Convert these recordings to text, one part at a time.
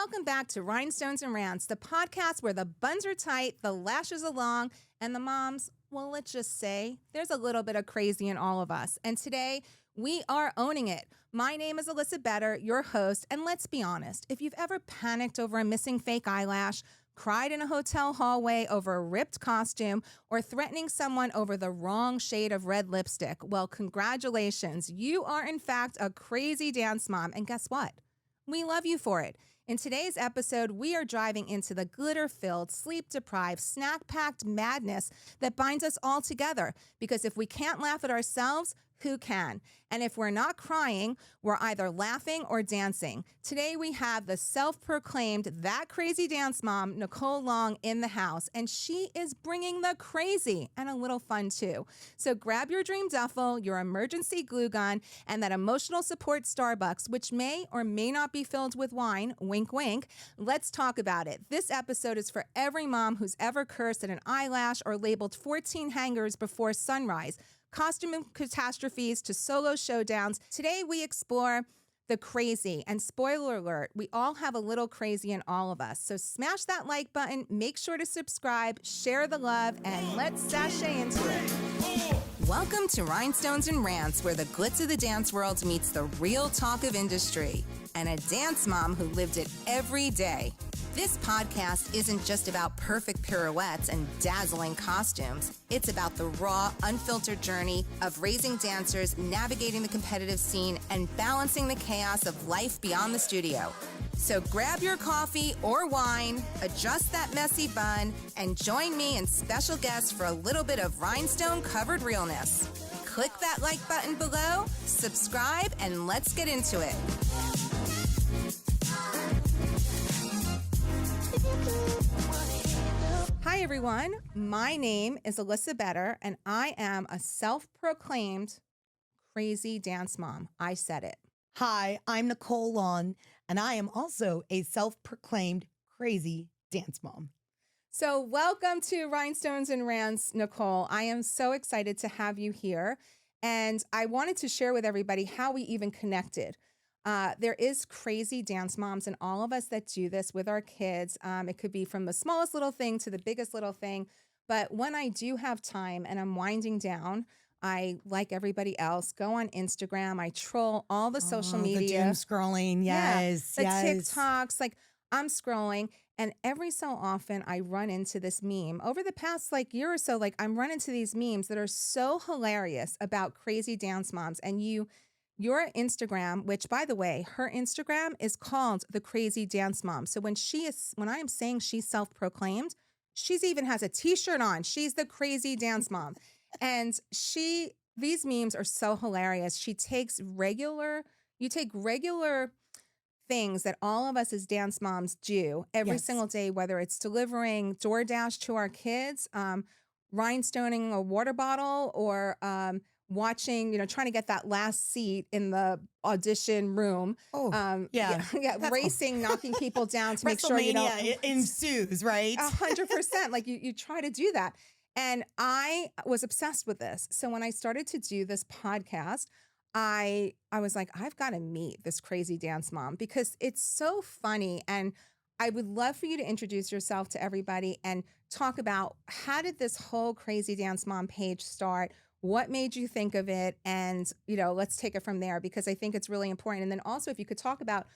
Welcome back to Rhinestones and Rants, the podcast where the buns are tight, the lashes are long, and the moms, well, let's just say there's a little bit of crazy in all of us. And today, we are owning it. My name is Alyssa Better, your host, and let's be honest, if you've ever panicked over a missing fake eyelash, cried in a hotel hallway over a ripped costume, or threatening someone over the wrong shade of red lipstick, well, congratulations. You are, in fact, a crazy dance mom. And guess what? We love you for it. In today's episode, we are driving into the glitter-filled, sleep-deprived, snack-packed madness that binds us all together. Because if we can't laugh at ourselves, who can? And if we're not crying, we're either laughing or dancing. Today we have the self-proclaimed That Crazy Dance Mom, Nichole Long, in the house. And she is bringing the crazy and a little fun too. So grab your Dream Duffel, your emergency glue gun, and that emotional support Starbucks, which may or may not be filled with wine, wink, wink. Let's talk about it. This episode is for every mom who's ever cursed at an eyelash or labeled 14 hangers before sunrise. Costume catastrophes to solo showdowns. Today we explore the crazy. And spoiler alert, we all have a little crazy in all of us. So smash that like button, make sure to subscribe, share the love, and let's sashay into it. Welcome to Rhinestones and Rants, where the glitz of the dance world meets the real talk of industry and a dance mom who lived it every day. This podcast isn't just about perfect pirouettes and dazzling costumes. It's about the raw, unfiltered journey of raising dancers, navigating the competitive scene, and balancing the chaos of life beyond the studio. So grab your coffee or wine, adjust that messy bun, and join me and special guests for a little bit of rhinestone-covered realness. Click that like button below, subscribe, and let's get into it. Hi, everyone. My name is Alyssa Better, and I am a self-proclaimed crazy dance mom. I said it. Hi, I'm Nichole Long, and I am also a self-proclaimed crazy dance mom. So welcome to Rhinestones and Rants, Nichole. I am so excited to have you here, and I wanted to share with everybody how we even connected. There is crazy dance moms and all of us that do this with our kids. It could be from the smallest little thing to the biggest little thing. But when I do have time and I'm winding down, I, like everybody else, go on Instagram. I troll all the social media. The doom scrolling, yes. The TikToks, like I'm scrolling. And every so often I run into this meme. Over the past year or so, I'm running into these memes that are so hilarious about crazy dance moms. And your Instagram, which by the way, her Instagram is called The Crazy Dance Mom. So when I am saying she's self-proclaimed, she's even has a t-shirt on. She's the crazy dance mom. And these memes are so hilarious. You take regular things that all of us as dance moms do every single day, whether it's delivering DoorDash to our kids, rhinestoning a water bottle, or watching, trying to get that last seat in the audition room. Racing, knocking people down to make sure you don't ensues, right? 100%. You try to do that. And I was obsessed with this. So when I started to do this podcast, I was like, I've got to meet this crazy dance mom because it's so funny. And I would love for you to introduce yourself to everybody and talk about how did this whole crazy dance mom page start? What made you think of it? And, let's take it from there because I think it's really important. And then also if you could talk about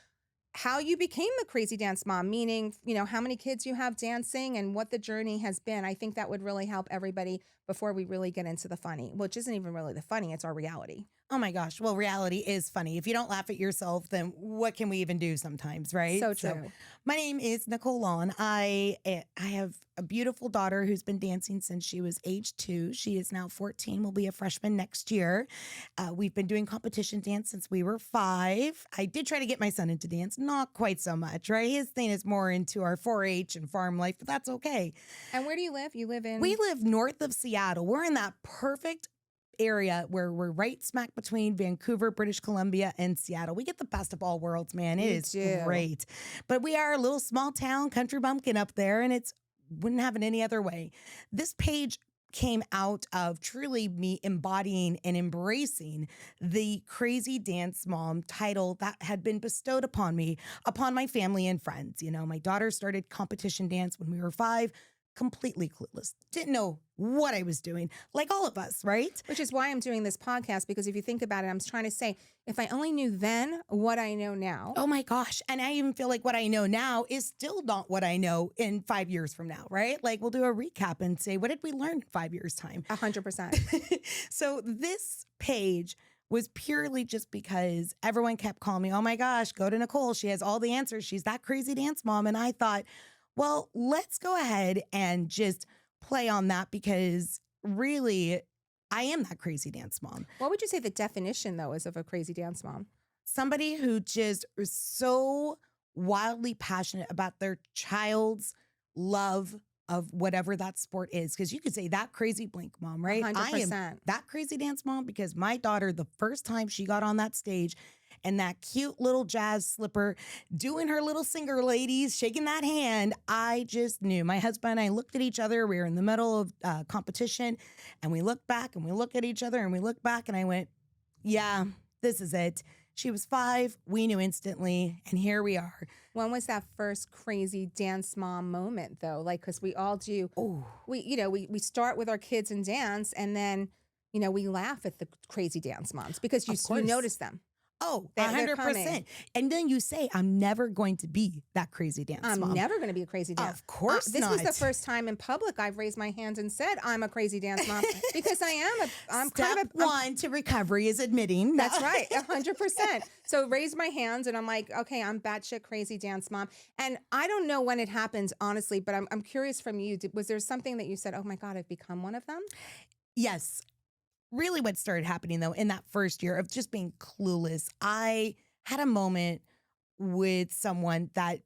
how you became the crazy dance mom, meaning, how many kids you have dancing and what the journey has been. I think that would really help everybody before we really get into the funny, which isn't even really the funny, it's our reality. Oh my gosh. Well, reality is funny. If you don't laugh at yourself, then what can we even do sometimes, right? So true. So, my name is Nichole Long. I have a beautiful daughter who's been dancing since she was age 2. She is now 14, will be a freshman next year. We've been doing competition dance since we were 5. I did try to get my son into dance, not quite so much, right? His thing is more into our 4-H and farm life, but that's okay. And where do you live? You live in? We live north of Seattle. We're in that perfect area where we're right smack between Vancouver, British Columbia, and Seattle. We get the best of all worlds, man. It is great. But we are a little small town country bumpkin up there, and it's wouldn't have it any other way. This page came out of truly me embodying and embracing the crazy dance mom title that had been bestowed upon me, upon my family and friends. You know, my daughter started competition dance when we were 5, completely clueless, didn't know what I was doing, like all of us, right? Which is why I'm doing this podcast, because if you think about it, I'm trying to say, if I only knew then what I know now. Oh my gosh. And I even feel like what I know now is still not what I know in 5 years from now, right? Like we'll do a recap and say, what did we learn in 5 years' time? 100%. So this page was purely just because everyone kept calling me, oh my gosh, go to Nichole. She has all the answers. She's that crazy dance mom. And I thought, well, let's go ahead and just play on that because really, I am that crazy dance mom. What would you say the definition, though, is of a crazy dance mom? Somebody who just is so wildly passionate about their child's love of whatever that sport is. Because you could say that crazy blank mom, right? 100%. I am that crazy dance mom because my daughter, the first time she got on that stage and that cute little jazz slipper, doing her little singer ladies, shaking that hand, I just knew. My husband and I looked at each other. We were in the middle of competition and we looked back and we looked at each other and we looked back and I went, yeah, this is it. She was 5. We knew instantly. And here we are. When was that first crazy dance mom moment, though? Like, because we all do. Oh, We start with our kids in dance, and then, we laugh at the crazy dance moms because you notice them. Oh, They're 100%. And then you say, I'm never going to be that crazy dance mom. I'm never going to be a crazy dance. Of course This not. was the first time in public I've raised my hands and said I'm a crazy dance mom because I'm Step kind of a, one to recovery is admitting. That's right, 100%. So raised my hands and I'm like, okay, I'm batshit crazy dance mom. And I don't know when it happens, honestly, but I'm curious from you. Was there something that you said, oh my God, I've become one of them? Yes. Really what started happening though in that first year of just being clueless, I had a moment with someone that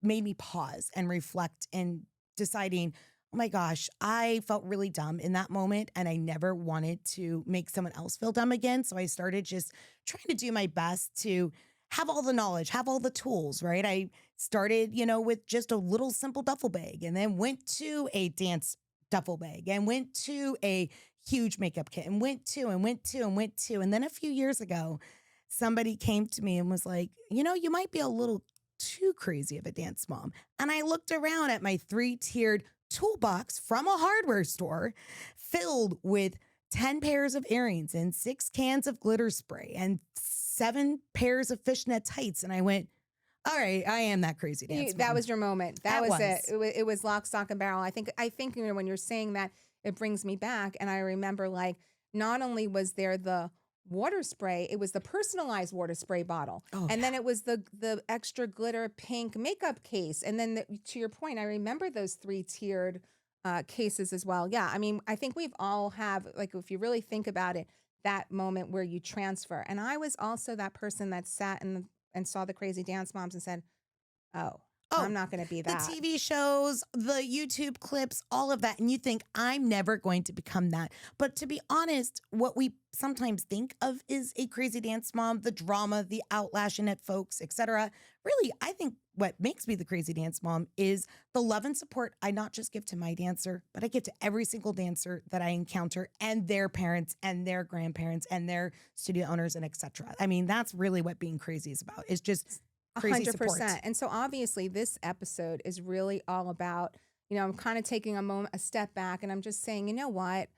made me pause and reflect and deciding, oh my gosh, I felt really dumb in that moment and I never wanted to make someone else feel dumb again. So I started just trying to do my best to have all the knowledge, have all the tools, right? I started, with just a little simple duffel bag and then went to a dance duffel bag and went to a huge makeup kit and went to. And then a few years ago, somebody came to me and was like, you might be a little too crazy of a dance mom. And I looked around at my 3-tiered toolbox from a hardware store filled with 10 pairs of earrings and 6 cans of glitter spray and 7 pairs of fishnet tights. And I went, all right, I am that crazy dance mom. That was your moment. That was it. It was lock, stock, and barrel. I think when you're saying that, it brings me back. And I remember not only was there the water spray, it was the personalized water spray bottle. Oh, and then it was the extra glitter pink makeup case. And then to your point, I remember those 3-tiered cases as well. Yeah. I mean, I think we've all have, if you really think about it, that moment where you transfer. And I was also that person that sat and saw the crazy dance moms and said, oh, I'm not going to be that. The TV shows, the YouTube clips, all of that. And you think, I'm never going to become that. But to be honest, what we sometimes think of is a crazy dance mom, the drama, the outlashing at folks, etc. Really, I think what makes me the crazy dance mom is the love and support I not just give to my dancer, but I give to every single dancer that I encounter and their parents and their grandparents and their studio owners and etc. I mean, that's really what being crazy is about. It's just crazy 100%. support. And so obviously this episode is really all about, I'm kind of taking a step back and I'm just saying, you know what?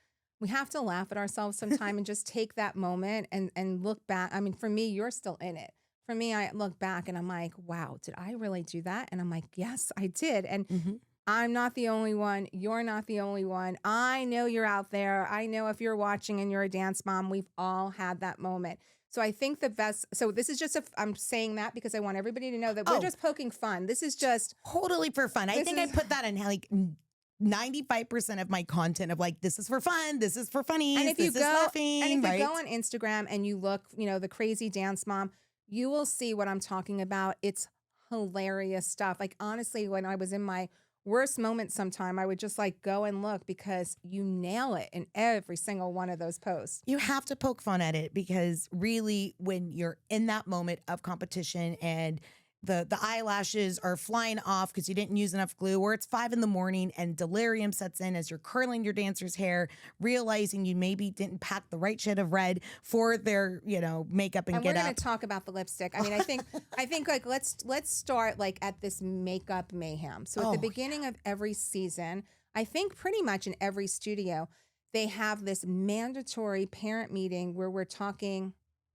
We have to laugh at ourselves sometime and just take that moment and look back. I mean, for me, you're still in it. For me, I look back and I'm like, wow, did I really do that? And I'm like, yes, I did. And I'm not the only one. You're not the only one. I know you're out there. I know if you're watching and you're a dance mom, we've all had that moment. So I think the best, so this is just, I'm saying that because I want everybody to know that we're just poking fun. This is just totally for fun. I think I put that in 95% of my content of this is for fun. This is for funny. And if you go on Instagram and you look, the crazy dance mom, you will see what I'm talking about. It's hilarious stuff. Honestly, when I was in my worst moment sometime, I would just go and look because you nail it in every single one of those posts. You have to poke fun at it because really when you're in that moment of competition and the eyelashes are flying off because you didn't use enough glue, or it's 5 a.m. and delirium sets in as you're curling your dancer's hair, realizing you maybe didn't pack the right shade of red for their, makeup and get we're up. going to talk about the lipstick. I mean, I think like let's start like at this makeup mayhem. So at the beginning of every season, I think pretty much in every studio, they have this mandatory parent meeting where we're talking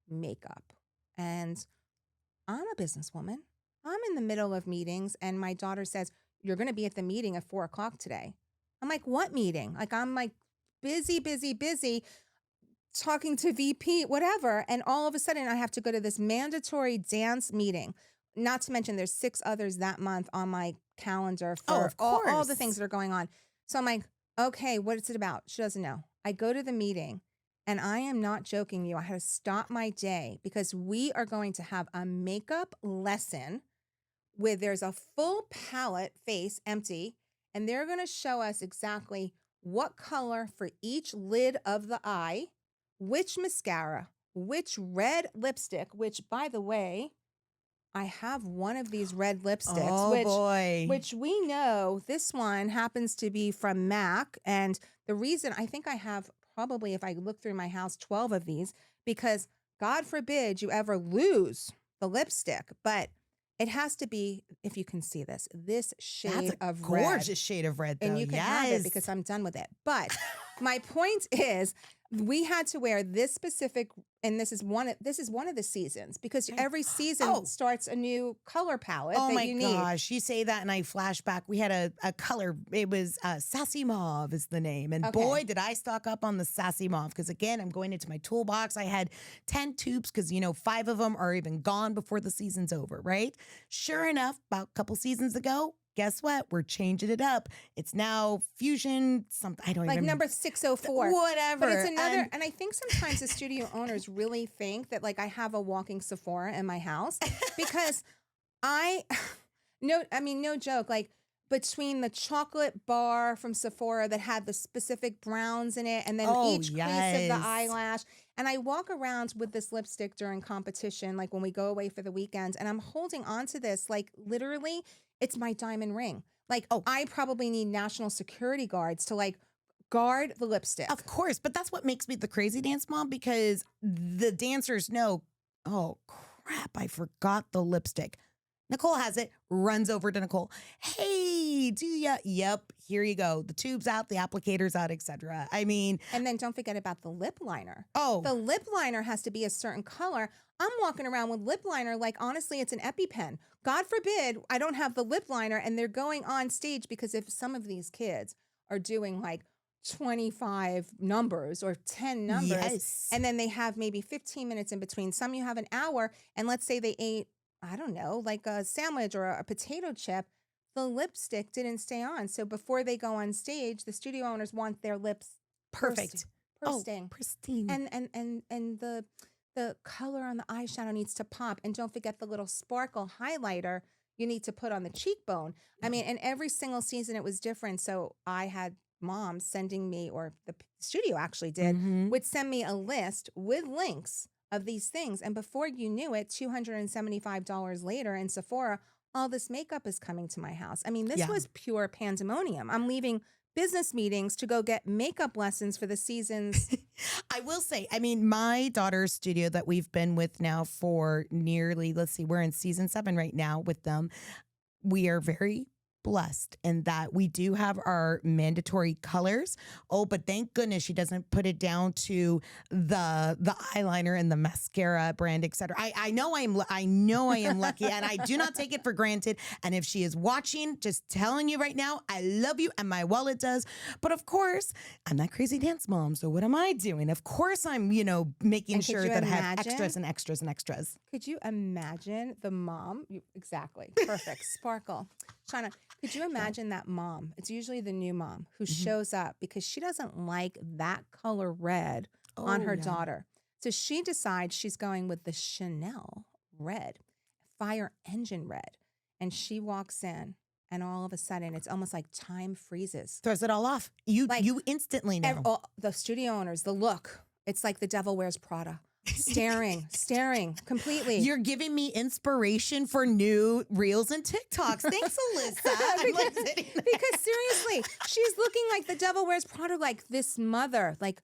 makeup. And I'm a businesswoman. I'm in the middle of meetings and my daughter says, "You're going to be at the meeting at 4:00 today." I'm like, "What meeting?" Like, I'm like busy talking to VP, whatever. And all of a sudden I have to go to this mandatory dance meeting. Not to mention there's 6 others that month on my calendar for all the things that are going on. So I'm like, okay, what is it about? She doesn't know. I go to the meeting and I am not joking you. I had to stop my day because we are going to have a makeup lesson where there's a full palette face empty and they're going to show us exactly what color for each lid of the eye, which mascara, which red lipstick, which by the way, I have one of these red lipsticks, which we know this one happens to be from MAC. And the reason I think I have probably, if I look through my house, 12 of these, because God forbid you ever lose the lipstick, but it has to be, if you can see this shade of red. Gorgeous shade of red, though. And you can have it because I'm done with it. But my point is, we had to wear this specific, and this is one of the seasons because every season starts a new color palette that you need. Oh my gosh, you say that and I flash back. We had a color, it was Sassy Mauve is the name. And boy, did I stock up on the Sassy Mauve because again, I'm going into my toolbox. I had 10 tubes because 5 of them are even gone before the season's over, right? Sure enough, about a couple seasons ago, guess what? We're changing it up. It's now Fusion something. I don't like even number 604. Whatever. But it's another, and I think sometimes the studio owners really think that like I have a walking Sephora in my house because no joke, like between the chocolate bar from Sephora that had the specific browns in it and then each crease of the eyelash. And I walk around with this lipstick during competition, like when we go away for the weekend, and I'm holding on to this, like literally, it's my diamond ring. Like, I probably need national security guards to like guard the lipstick. Of course, but that's what makes me the crazy dance mom because the dancers know, oh crap, I forgot the lipstick. Nichole has it, runs over to Nichole. Hey, do ya? Yep, here you go. The tube's out, the applicator's out, etc. I mean. And then don't forget about the lip liner. Oh. The lip liner has to be a certain color. I'm walking around with lip liner like, honestly, it's an EpiPen. God forbid I don't have the lip liner and they're going on stage because if some of these kids are doing like 25 numbers or 10 numbers and then they have maybe 15 minutes in between, some you have an hour, and let's say they ate, I don't know, like a sandwich or a potato chip, the lipstick didn't stay on. So before they go on stage, the studio owners want their lips perfect. Pristine. And the color on the eyeshadow needs to pop. And don't forget the little sparkle highlighter you need to put on the cheekbone. I mean, and every single season it was different. So I had moms sending me, or the studio actually did, would send me a list with links of these things. And before you knew it, $275 later in Sephora, all this makeup is coming to my house. I mean, this was pure pandemonium. I'm leaving business meetings to go get makeup lessons for the seasons. I will say, I mean, my daughter's studio that we've been with now for nearly, we're in season 7 right now with them. We are very blessed in that we do have our mandatory colors. Oh, but thank goodness she doesn't put it down to the eyeliner and the mascara brand, etc. I know I am lucky, and I do not take it for granted. And if she is watching, just telling you right now, I love you, and my wallet does. But of course, I'm that crazy dance mom. So what am I doing? Of course, I'm making sure that I have extras and extras and extras. Could you imagine the mom? Exactly, perfect, sparkle. Shauna, could you imagine that mom? It's usually the new mom who shows up because she doesn't like that color red on her daughter. So she decides she's going with the Chanel red, fire engine red. And she walks in and all of a sudden it's almost like time freezes. Throws it all off. You instantly know. The studio owners, the look. It's like the devil wears Prada. staring completely. You're giving me inspiration for new reels and TikToks. Thanks, Alyssa. I'm like sitting there. Because seriously, she's looking like the Devil Wears Prada, like this mother, like,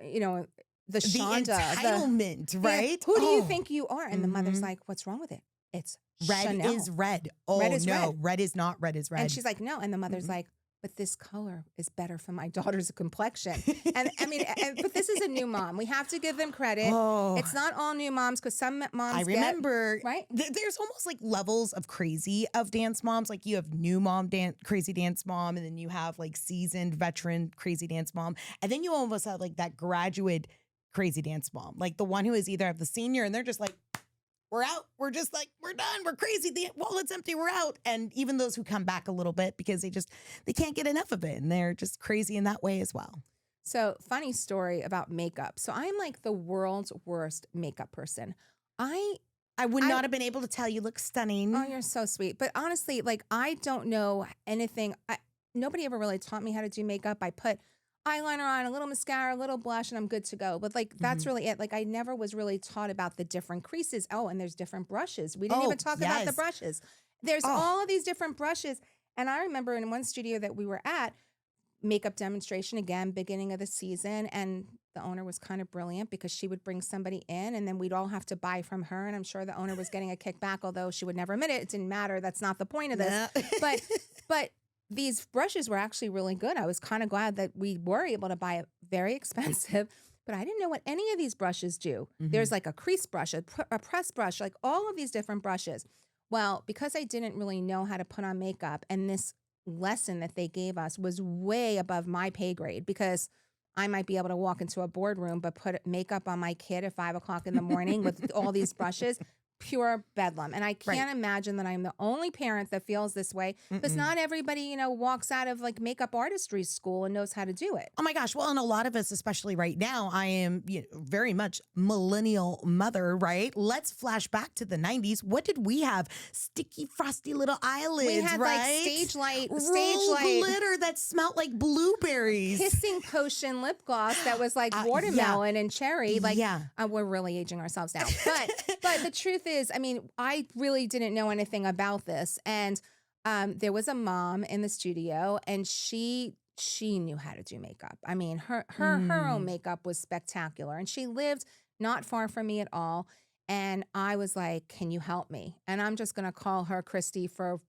the The Shonda. entitlement, right? Who do you Oh. think you are? And the mother's Mhm. like, what's wrong with it? It's Red Chanel. is red. Oh, Red is no. red. Red is not. Red is red. And she's like, no. And the mother's like, but this color is better for my daughter's complexion. And I mean, but this is a new mom. We have to give them credit. Oh. It's not all new moms, because some moms I remember, right? There's almost like levels of crazy of dance moms. Like you have new mom, crazy dance mom, and then you have like seasoned veteran crazy dance mom. And then you almost have like that graduate crazy dance mom, like the one who is either have the senior and they're just like, we're out. We're just like, we're done. We're crazy. The wallet's empty. We're out. And even those who come back a little bit because they can't get enough of it. And they're just crazy in that way as well. So, funny story about makeup. So I'm like the world's worst makeup person. I would not have been able to tell. You look stunning. Oh, you're so sweet. But honestly, like, I don't know anything. Nobody ever really taught me how to do makeup. I put eyeliner on, a little mascara, a little blush, and I'm good to go. But like, that's really it. Like, I never was really taught about the different creases. Oh, and there's different brushes. We didn't even talk about the brushes. There's all of these different brushes. And I remember in one studio that we were at, makeup demonstration again, beginning of the season, and the owner was kind of brilliant because she would bring somebody in and then we'd all have to buy from her, and I'm sure the owner was getting a kickback, although she would never admit it. It didn't matter. That's not the point of this. But these brushes were actually really good. I was kind of glad that we were able to buy it very expensive, but I didn't know what any of these brushes do. There's like a crease brush, a press brush, like all of these different brushes. Well, because I didn't really know how to put on makeup, and this lesson that they gave us was way above my pay grade, because I might be able to walk into a boardroom but put makeup on my kid at 5 o'clock in the morning with all these brushes. Pure bedlam. And I can't imagine that I'm the only parent that feels this way, because not everybody, walks out of like makeup artistry school and knows how to do it. Oh my gosh. Well, and a lot of us, especially right now, I am very much millennial mother, right? Let's flash back to the 90s. What did we have? Sticky, frosty little eyelids, We had right? like stage light glitter that smelled like blueberries. Kissing potion lip gloss that was like watermelon and cherry. Like, Yeah. We're really aging ourselves now. But the truth is, I mean, I really didn't know anything about this. And there was a mom in the studio, and she knew how to do makeup. I mean, her own makeup was spectacular. And she lived not far from me at all. And I was like, can you help me? And I'm just going to call her Christy for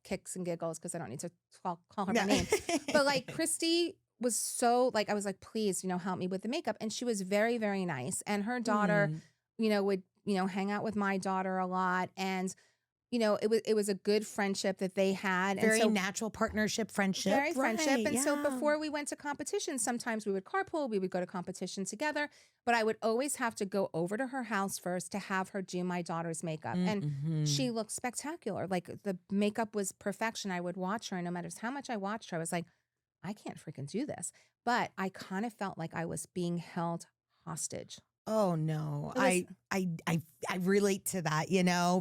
kicks and giggles, because I don't need to call her by name. But like, Christy was so like, I was like, please, help me with the makeup. And she was very, very nice. And her daughter, would, hang out with my daughter a lot. And, it was a good friendship that they had. Very and so, natural partnership, friendship. very friendship. Right, And so before we went to competition, sometimes we would carpool, we would go to competition together, but I would always have to go over to her house first to have her do my daughter's makeup. And she looked spectacular. Like, the makeup was perfection. I would watch her, and no matter how much I watched her, I was like, I can't freaking do this. But I kind of felt like I was being held hostage. Oh no, It I relate to that,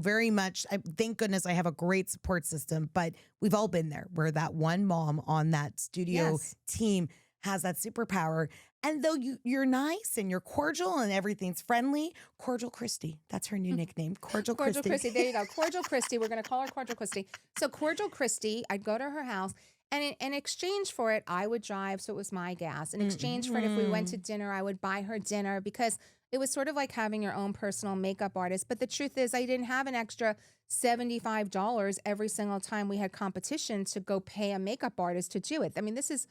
very much. Thank goodness I have a great support system, but we've all been there where that one mom on that studio team has that superpower. And though you're nice and you're cordial and everything's friendly, Cordial Christy, that's her new nickname, Cordial Christy. There you go. Cordial Christy. We're going to call her Cordial Christy. So Cordial Christy, I'd go to her house, and in exchange for it, I would drive, so it was my gas. In exchange for it, if we went to dinner, I would buy her dinner, because it was sort of like having your own personal makeup artist. But the truth is, I didn't have an extra $75 every single time we had competition to go pay a makeup artist to do it. I mean, this is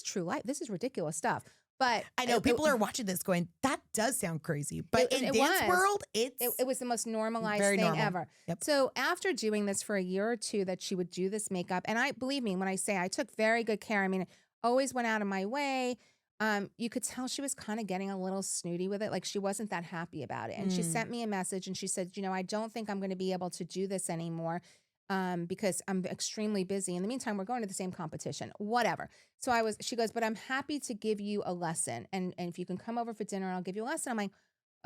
true life. This is ridiculous stuff. But I know people are watching this going, that does sound crazy. But in dance world, it was the most normalized very thing normal. ever. Yep. So after doing this for a year or two, that she would do this makeup, and believe me when I say I took very good care. I mean, always went out of my way. You could tell she was kind of getting a little snooty with it. Like, she wasn't that happy about it. And she sent me a message, and she said, I don't think I'm going to be able to do this anymore. Because I'm extremely busy. In the meantime, we're going to the same competition, whatever. So she goes, but I'm happy to give you a lesson. And if you can come over for dinner, I'll give you a lesson. I'm like,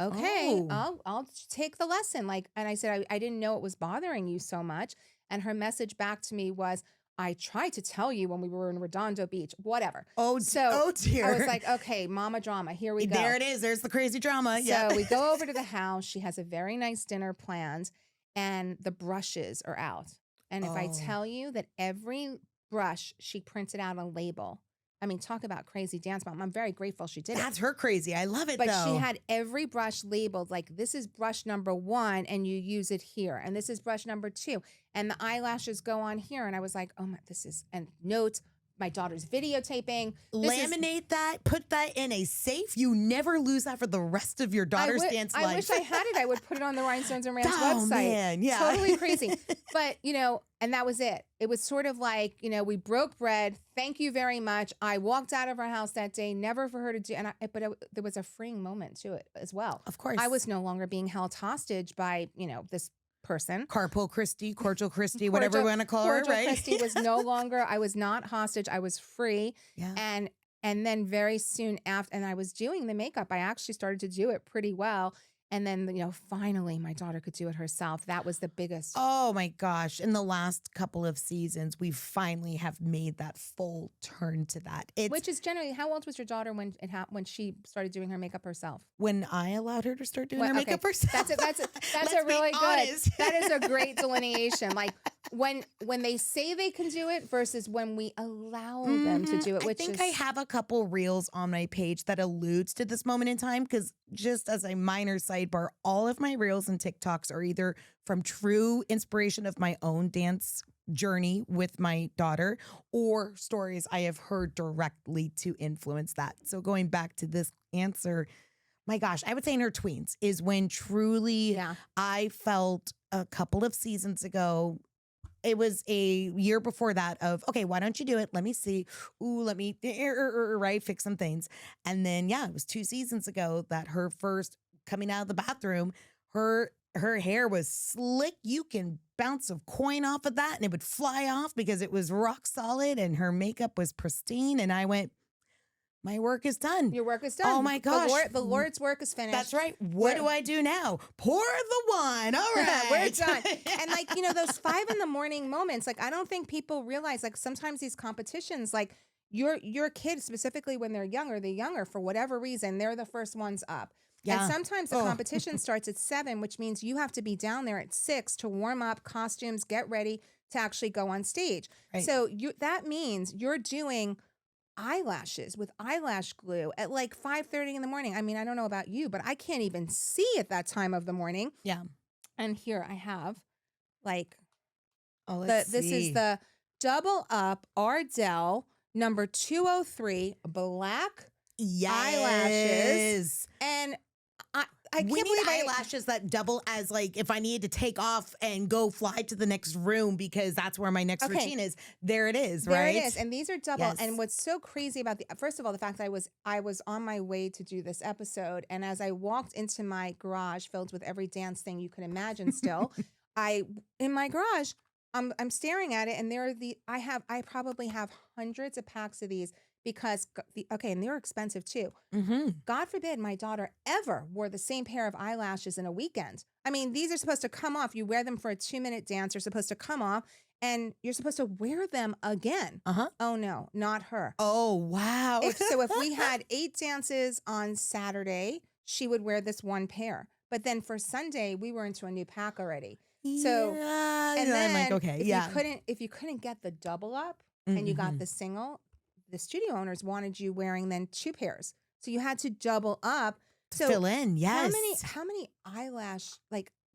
okay, I'll take the lesson. Like, and I said, I didn't know it was bothering you so much. And her message back to me was, I tried to tell you when we were in Redondo Beach, whatever. Oh, So dear. I was like, okay, mama drama, here we go. There it is. There's the crazy drama. So we go over to the house. She has a very nice dinner planned, and the brushes are out. And if I tell you that every brush, she printed out a label. I mean, talk about crazy dance mom. I'm very grateful she did it. That's her crazy. I love it, But though. she had every brush labeled, like, this is brush number 1, and you use it here. And this is brush number 2. And the eyelashes go on here. And I was like, oh my, this is, and notes. My daughter's videotaping. Laminate that, put that in a safe. You never lose that for the rest of your daughter's dance life. I wish I had it. I would put it on the Rhinestones and Rants website. Man, yeah. Totally crazy. But, and that was it. It was sort of like, we broke bread. Thank you very much. I walked out of our house that day, never for her to do. There was a freeing moment to it as well. Of course. I was no longer being held hostage by, this person. Carpool Christy, Cordial Christy, whatever we want to call her, right? Christy was no longer, I was not hostage. I was free. Yeah. And then very soon after, and I was doing the makeup. I actually started to do it pretty well. And then, finally my daughter could do it herself. That was the biggest. Oh my gosh. In the last couple of seasons, we finally have made that full turn to that. Which is generally, how old was your daughter when she started doing her makeup herself? When I allowed her to start doing her makeup herself. That's a really good, that is a great delineation. Like when they say they can do it versus when we allow them to do it. Which I have a couple reels on my page that alludes to this moment in time, because just as a minor sidebar, all of my reels and TikToks are either from true inspiration of my own dance journey with my daughter or stories I have heard directly to influence that. So going back to this answer, my gosh, I would say in her tweens is when truly I felt a couple of seasons ago. It was a year before that of, okay, why don't you do it? Let me see. Ooh, let me, right, fix some things. And then, it was 2 seasons ago that her first coming out of the bathroom, her hair was slick. You can bounce a coin off of that and it would fly off because it was rock solid and her makeup was pristine. And I went, my work is done. Your work is done. Oh my gosh. The Lord's work is finished. That's right. What do I do now? Pour the wine. All right. We're done. And those 5 a.m. moments, I don't think people realize, sometimes these competitions, your kids, specifically when they're younger for whatever reason, they're the first ones up. Yeah. And sometimes the competition starts at 7, which means you have to be down there at 6 to warm up, costumes, get ready to actually go on stage. Right. So that means you're doing eyelashes with eyelash glue at 5:30 in the morning. I mean, I don't know about you, but I can't even see at that time of the morning. Yeah. And here I have this is the Double Up Ardell number 203 black eyelashes. And I can't believe eyelashes that double as if I needed to take off and go fly to the next room because that's where my next routine is. There it is, right? There it is. And these are double. Yes. And what's so crazy about first of all, the fact that I was on my way to do this episode. And as I walked into my garage filled with every dance thing you can imagine still, in my garage, I'm staring at it and I probably have hundreds of packs of these. Because, and they're expensive too. Mm-hmm. God forbid my daughter ever wore the same pair of eyelashes in a weekend. I mean, these are supposed to come off. You wear them for a 2-minute dance. They're supposed to come off and you're supposed to wear them again. Uh-huh. Oh, no, not her. Oh, wow. If we had 8 dances on Saturday, she would wear this one pair. But then for Sunday, we were into a new pack already. So, and then if you couldn't get the double up and you got the single, the studio owners wanted you wearing then 2 pairs. So you had to double up. So fill in, yes. How many eyelash,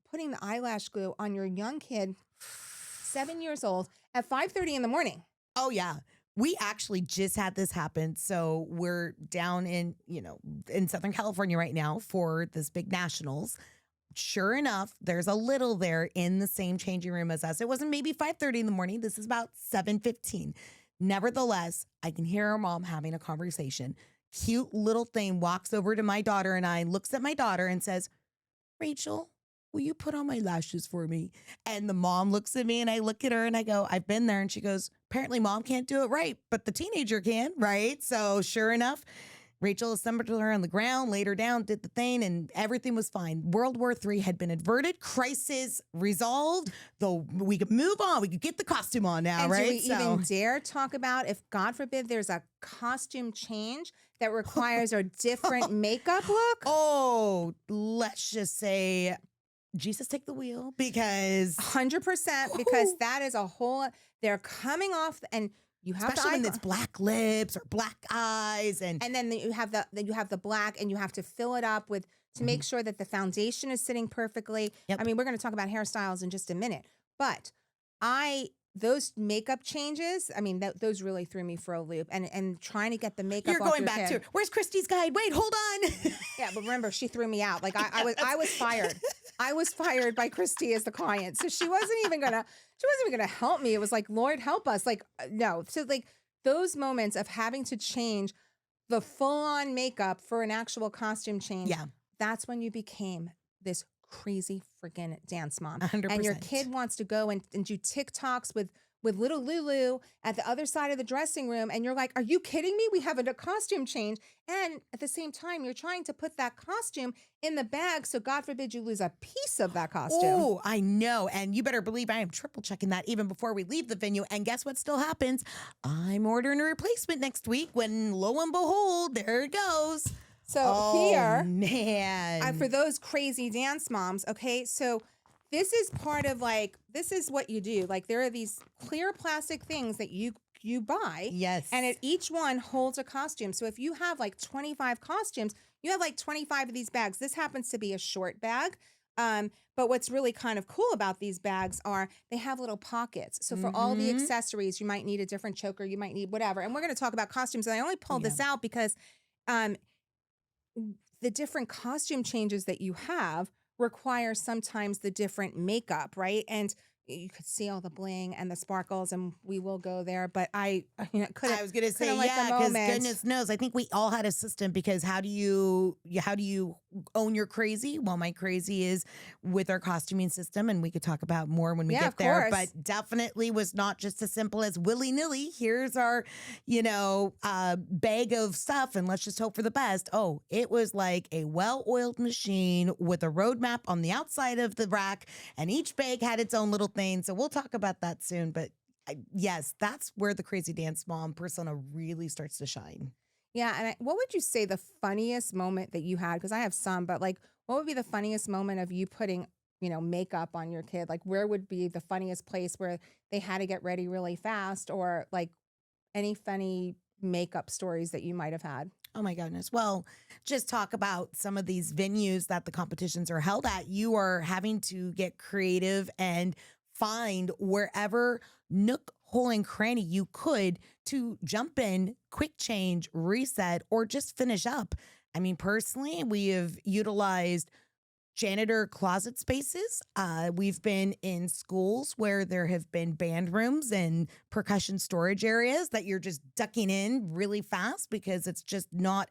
putting the eyelash glue on your young kid, 7 years old, at 5:30 in the morning? Oh, yeah. We actually just had this happen. So we're down in Southern California right now for this big nationals. Sure enough, there's a little there in the same changing room as us. It wasn't maybe 5:30 in the morning. This is about 7:15. Nevertheless, I can hear her mom having a conversation. Cute little thing walks over to my daughter and I, looks at my daughter and says, Rachel, will you put on my lashes for me? And the mom looks at me and I look at her and I go, I've been there. And she goes, apparently mom can't do it right, but the teenager can, right? So sure enough, Rachel assembled her on the ground, laid her down, did the thing, and everything was fine. World War III had been averted, crisis resolved, though we could move on. We could get the costume on now, And right? do we even dare talk about if, God forbid, there's a costume change that requires a different makeup look? Oh, let's just say Jesus take the wheel because 100%, because that is a whole, they're coming off and you have especially when it's black lips or black eyes and then you have the black and you have to fill it up with to make sure that the foundation is sitting perfectly. Yep. I mean, we're going to talk about hairstyles in just a minute, but those makeup changes, I mean, those really threw me for a loop and trying to get the makeup you're off going your back kid. to where's Christy's guide? Wait, hold on. Yeah, but remember, she threw me out. Like I was fired. I was fired by Christy as the client. So she wasn't even gonna help me. It was like, Lord help us. Like, no. So like those moments of having to change the full-on makeup for an actual costume change. Yeah. That's when you became this crazy freaking dance mom. 100%. And your kid wants to go and do TikToks with little Lulu at the other side of the dressing room. And you're like, are you kidding me? We have a costume change. And at the same time, you're trying to put that costume in the bag. So God forbid you lose a piece of that costume. Oh, I know. And you better believe I am triple checking that even before we leave the venue. And guess what still happens? I'm ordering a replacement next week when lo and behold, there it goes. So here, man, for those crazy dance moms, okay, so this is part of this is what you do. Like there are these clear plastic things that you buy. Yes. And each one holds a costume. So if you have like 25 costumes, you have like 25 of these bags. This happens to be a short bag. But what's really kind of cool about these bags are they have little pockets. So for all the accessories, you might need a different choker, you might need whatever. And we're going to talk about costumes. And I only pulled this out because the different costume changes that you have require sometimes the different makeup, right? And you could see all the bling and the sparkles, and we will go there. But I was going to say, yeah, because goodness knows, I think we all had a system because how do you own your crazy? Well, my crazy is with our costuming system, and we could talk about more when we get there. But definitely was not just as simple as willy nilly. Here's our, bag of stuff, and let's just hope for the best. Oh, it was like a well-oiled machine with a roadmap on the outside of the rack, and each bag had its own little thing. So we'll talk about that soon. But yes, that's where the crazy dance mom persona really starts to shine. Yeah. And what would you say the funniest moment that you had? Because I have some, but like, what would be the funniest moment of you putting, makeup on your kid? Like, where would be the funniest place where they had to get ready really fast, or like any funny makeup stories that you might have had? Oh my goodness. Well, just talk about some of these venues that the competitions are held at. You are having to get creative and find wherever nook, hole, and cranny you could to jump in, quick change, reset, or just finish up. I mean, personally, we have utilized janitor closet spaces. We've been in schools where there have been band rooms and percussion storage areas that you're just ducking in really fast because it's not,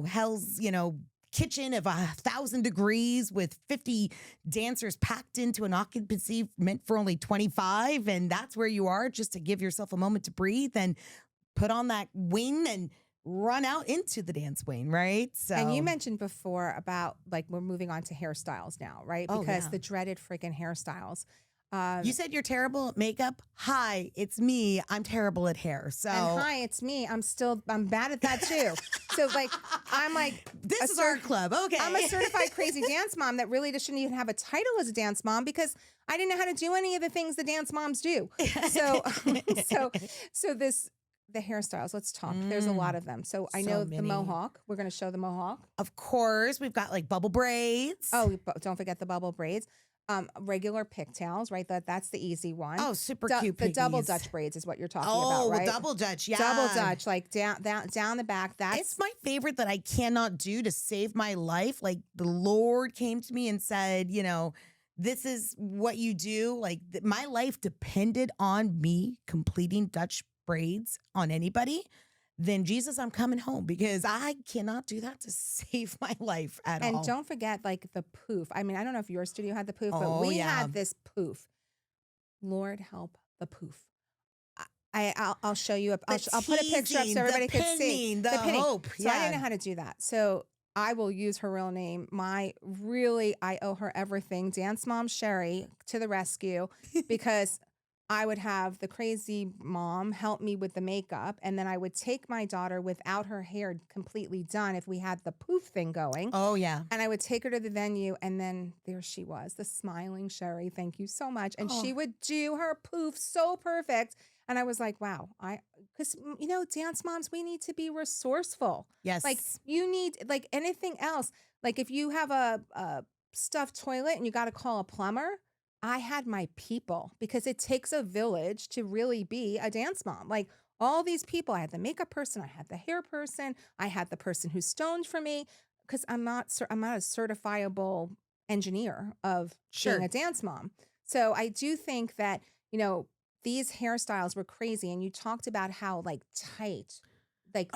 hell's, kitchen of 1,000 degrees with 50 dancers packed into an occupancy meant for only 25. And that's where you are, just to give yourself a moment to breathe and put on that wing and run out into the dance wing, right? So, and you mentioned before about like we're moving on to hairstyles now, right? Because the dreaded freaking hairstyles. You said you're terrible at makeup. Hi, it's me. I'm terrible at hair. So, and hi, it's me. I'm bad at that too. So like, I'm like, this is our club. Okay. I'm a certified crazy dance mom that really just shouldn't even have a title as a dance mom because I didn't know how to do any of the things the dance moms do. So, the hairstyles, let's talk. There's a lot of them. So I know the mohawk. We're going to show the mohawk. Of course. We've got like bubble braids. Oh, don't forget the bubble braids. Regular pigtails, right? That's the easy one. Oh, super cute. The double Dutch braids is what you're talking about, right? Oh, double Dutch, yeah. Double Dutch, like down the back. It's my favorite that I cannot do to save my life. Like the Lord came to me and said, this is what you do. Like my life depended on me completing Dutch braids on anybody. Then Jesus, I'm coming home because I cannot do that to save my life at all. And don't forget like the poof. I mean, I don't know if your studio had the poof, but we had this poof. Lord help the poof. I'll show you. I'll put a picture up so everybody can see. The pinning. hope. So I didn't know how to do that. So I will use her real name. I owe her everything. Dance Mom Sherry to the rescue, because I would have the crazy mom help me with the makeup, and then I would take my daughter without her hair completely done if we had the poof thing going. Oh, yeah. And I would take her to the venue, and then there she was, the smiling Sherry. Thank you so much. And she would do her poof so perfect. And I was like, wow, because, dance moms, we need to be resourceful. Yes. Like, you need, like, anything else. Like, if you have a stuffed toilet and you got to call a plumber, I had my people, because it takes a village to really be a dance mom. Like, all these people, I had the makeup person, I had the hair person, I had the person who stoned for me, because I'm not a certifiable engineer of being a dance mom. So I do think that, these hairstyles were crazy. And you talked about how like tight, like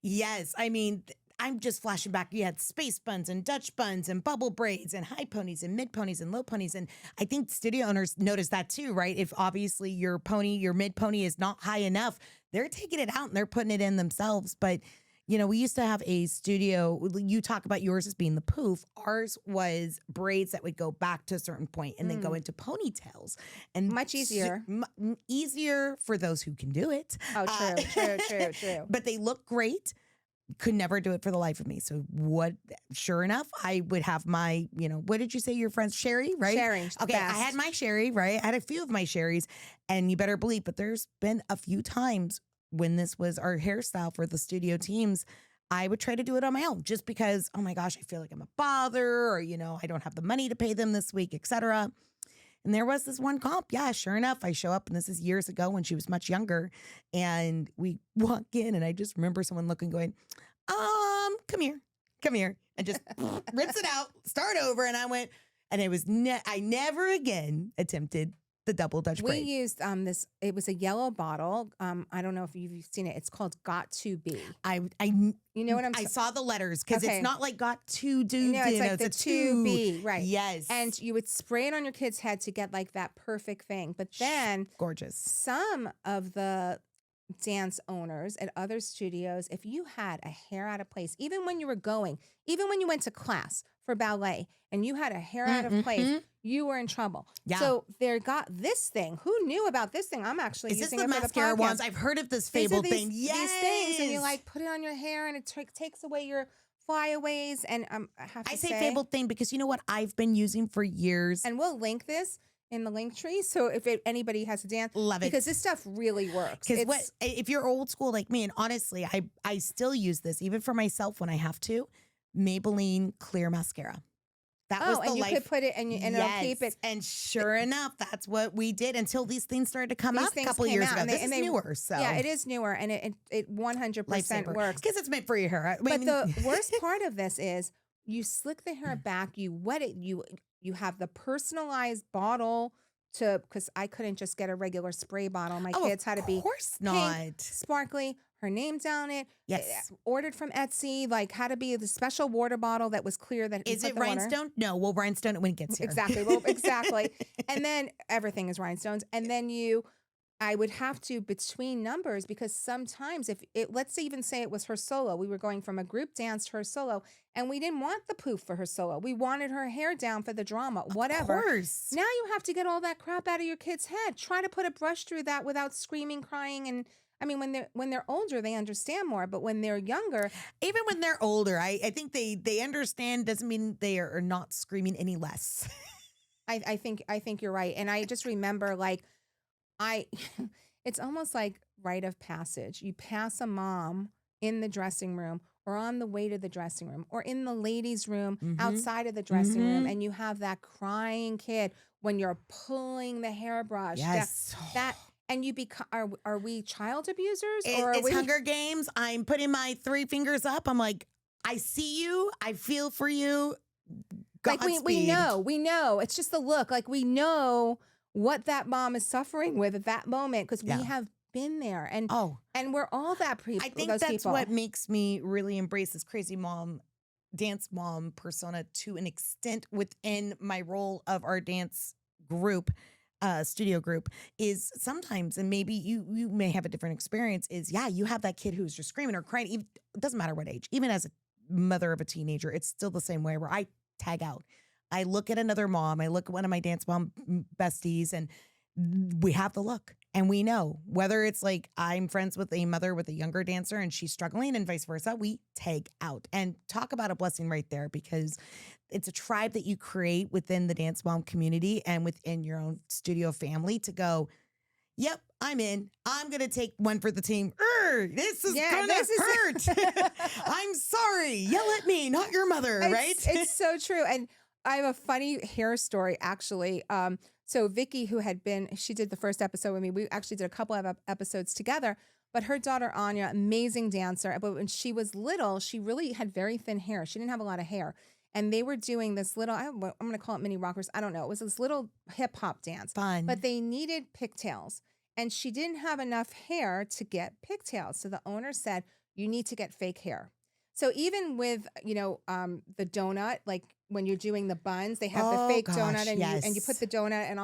yes. I mean, I'm just flashing back. You had space buns and Dutch buns and bubble braids and high ponies and mid ponies and low ponies. And I think studio owners notice that too, right? If obviously your mid pony is not high enough, they're taking it out and they're putting it in themselves. But, we used to have a studio. You talk about yours as being the poof. Ours was braids that would go back to a certain point and then go into ponytails. And much easier. Easier for those who can do it. Oh, true. But they look great. Could never do it for the life of me. So sure enough, I would have my, what did you say your friend's Sherry, right? Sherry. Okay. Best. I had my Sherry, right? I had a few of my Sherrys, and you better believe, but there's been a few times when this was our hairstyle for the studio teams, I would try to do it on my own just because, oh my gosh, I feel like I'm a bother, or, I don't have the money to pay them this week, etc. And there was this one comp. Yeah, sure enough, I show up, and this is years ago when she was much younger. And we walk in, and I just remember someone looking, going, come here, and just rips it out, start over. And I went, and it was, I never again attempted the double Dutch braid. We used this, it was a yellow bottle. I don't know if you've seen it. It's called Got To Be. You know what I'm saying? I saw the letters, because it's not like Got To Do. No, it's like the To Be, right. Yes. And you would spray it on your kid's head to get like that perfect thing. But then gorgeous. Some of the dance owners at other studios, if you had a hair out of place, even when you went to class for ballet and you had a hair out of place, you were in trouble. Yeah. So they got this thing. Who knew about this thing? I'm actually using it for the mascara podcast. ones? I've heard of this fabled thing. Yes. These things, and you like put it on your hair, and it takes away your flyaways. And I say fabled thing because you know what I've been using for years, and we'll link this in the link tree. So if anybody has a dance, love it, because this stuff really works. Because if you're old school like me, and honestly, I still use this even for myself when I have to. Maybelline clear mascara. That was the and you could put it and it'll keep it. And sure enough, that's what we did until these things started to come out a couple years ago. This is newer, so yeah, it is newer, and it 100% works because it's meant for your hair. But the worst part of this is you slick the hair back, you wet it, you have the personalized bottle because I couldn't just get a regular spray bottle. My kids had to be pink, sparkly, her name down it. Yes. Ordered from Etsy, like had to be the special water bottle that was clear. That is it rhinestone? No, we'll rhinestone it when it gets here. Exactly. Well, exactly. And then everything is rhinestones. And then I would have to between numbers, because sometimes let's even say it was her solo. We were going from a group dance to her solo, and we didn't want the poof for her solo. We wanted her hair down for the drama, whatever. Of course. Now you have to get all that crap out of your kid's head. Try to put a brush through that without screaming, crying, and I mean, when they're older, they understand more. But when they're younger, even when they're older, I think they understand. Doesn't mean they are not screaming any less. I think you're right. And I just remember it's almost like rite of passage. You pass a mom in the dressing room, or on the way to the dressing room, or in the ladies' room outside of the dressing room, and you have that crying kid when you're pulling the hairbrush. Yes. And you become, are we child abusers? Or it's Hunger Games. I'm putting my 3 fingers up. I'm like, I see you. I feel for you. Godspeed. Like we know. It's just the look. Like we know what that mom is suffering with at that moment, because we have been there. And we're all that I think that's what makes me really embrace this crazy mom, dance mom persona to an extent within my role of our dance group. studio group is sometimes, and maybe you may have a different experience, is you have that kid who's just screaming or crying. Even, it doesn't matter what age, even as a mother of a teenager, it's still the same way where I tag out. I look at another mom, I look at one of my dance mom besties, and we have the look. And we know whether it's like I'm friends with a mother with a younger dancer and she's struggling and vice versa, we tag out. And talk about a blessing right there, because it's a tribe that you create within the dance mom community and within your own studio family to go, yep, I'm in. I'm going to take one for the team. This is going to hurt. I'm sorry. Yell at me, not your mother, right? It's so true. And I have a funny hair story, actually. So Vicky, she did the first episode with me. We actually did a couple of episodes together. But her daughter, Anya, amazing dancer. But when she was little, she really had very thin hair. She didn't have a lot of hair. And they were doing this little, I'm going to call it mini rockers. I don't know. It was this little hip hop dance. Fun. But they needed pigtails. And she didn't have enough hair to get pigtails. So the owner said, you need to get fake hair. So even with, the donut, like when you're doing the buns, they have the fake donut and you put the donut, and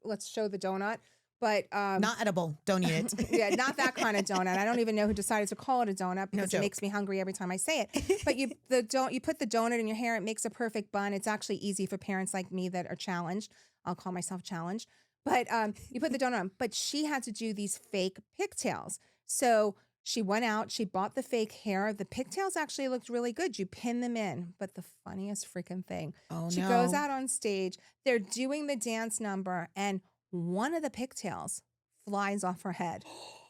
let's show the donut. But not edible. Don't eat it. Yeah, not that kind of donut. I don't even know who decided to call it a donut because it makes me hungry every time I say it. But you put the donut in your hair, it makes a perfect bun. It's actually easy for parents like me that are challenged. I'll call myself challenged. But you put the donut on. But she had to do these fake pigtails. So she went out, she bought the fake hair. The pigtails actually looked really good. You pin them in. But the funniest freaking thing, she goes out on stage, they're doing the dance number, and one of the pigtails flies off her head.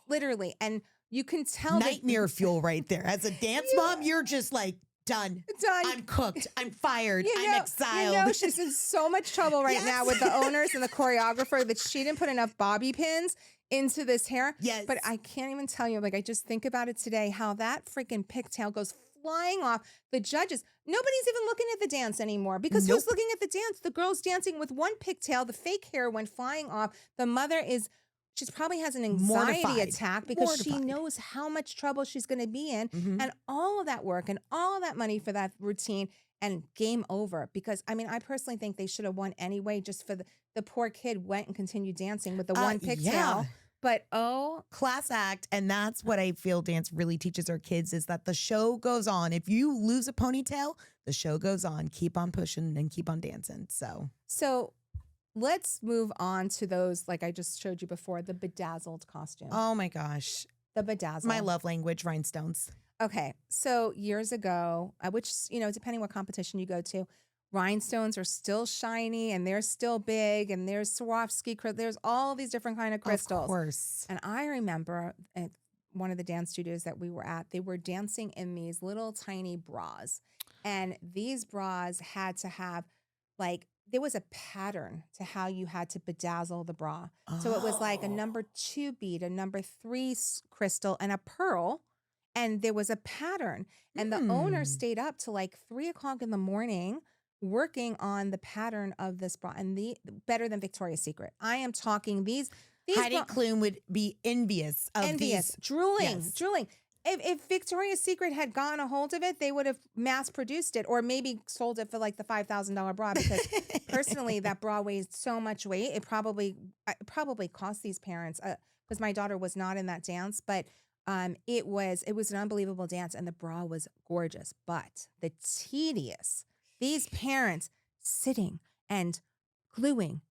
Literally. And you can tell nightmare fuel right there. As a dance mom, you're just like, done. I'm cooked. I'm fired. I'm exiled. She's in so much trouble right now with the owners and the choreographer that she didn't put enough bobby pins into this hair. Yes. But I can't even tell you, like, I just think about it today, how that freaking pigtail goes flying off. The judges, nobody's even looking at the dance anymore, because who's looking at the dance? The girl's dancing with one pigtail. The fake hair went flying off. The mother she probably has an anxiety attack because she knows how much trouble she's going to be in, and all of that work and all of that money for that routine, and game over. Because I personally think they should have won anyway, just for the poor kid went and continued dancing with the one pigtail. Yeah. But class act. And that's what I feel dance really teaches our kids, is that the show goes on. If you lose a ponytail, the show goes on. Keep on pushing and keep on dancing. So let's move on to those, like I just showed you before, the bedazzled costume. Oh my gosh. The bedazzled. My love language, rhinestones. Okay. So years ago, which, depending what competition you go to, rhinestones are still shiny and they're still big, and there's Swarovski, there's all these different kind of crystals. Of course. And I remember at one of the dance studios that we were at, they were dancing in these little tiny bras. And these bras had to have, like, there was a pattern to how you had to bedazzle the bra. So it was like a number 2 bead, a number 3 crystal, and a pearl. And there was a pattern. And the owner stayed up till like 3 o'clock in the morning working on the pattern of this bra, and better than Victoria's Secret. I am talking these Heidi Klum would be envious of these. Drooling. If Victoria's Secret had gotten a hold of it, they would have mass produced it, or maybe sold it for like the $5,000 bra. Because personally, that bra weighs so much weight. It probably cost these parents, because my daughter was not in that dance, but it was an unbelievable dance, and the bra was gorgeous. But the tedious, these parents sitting and gluing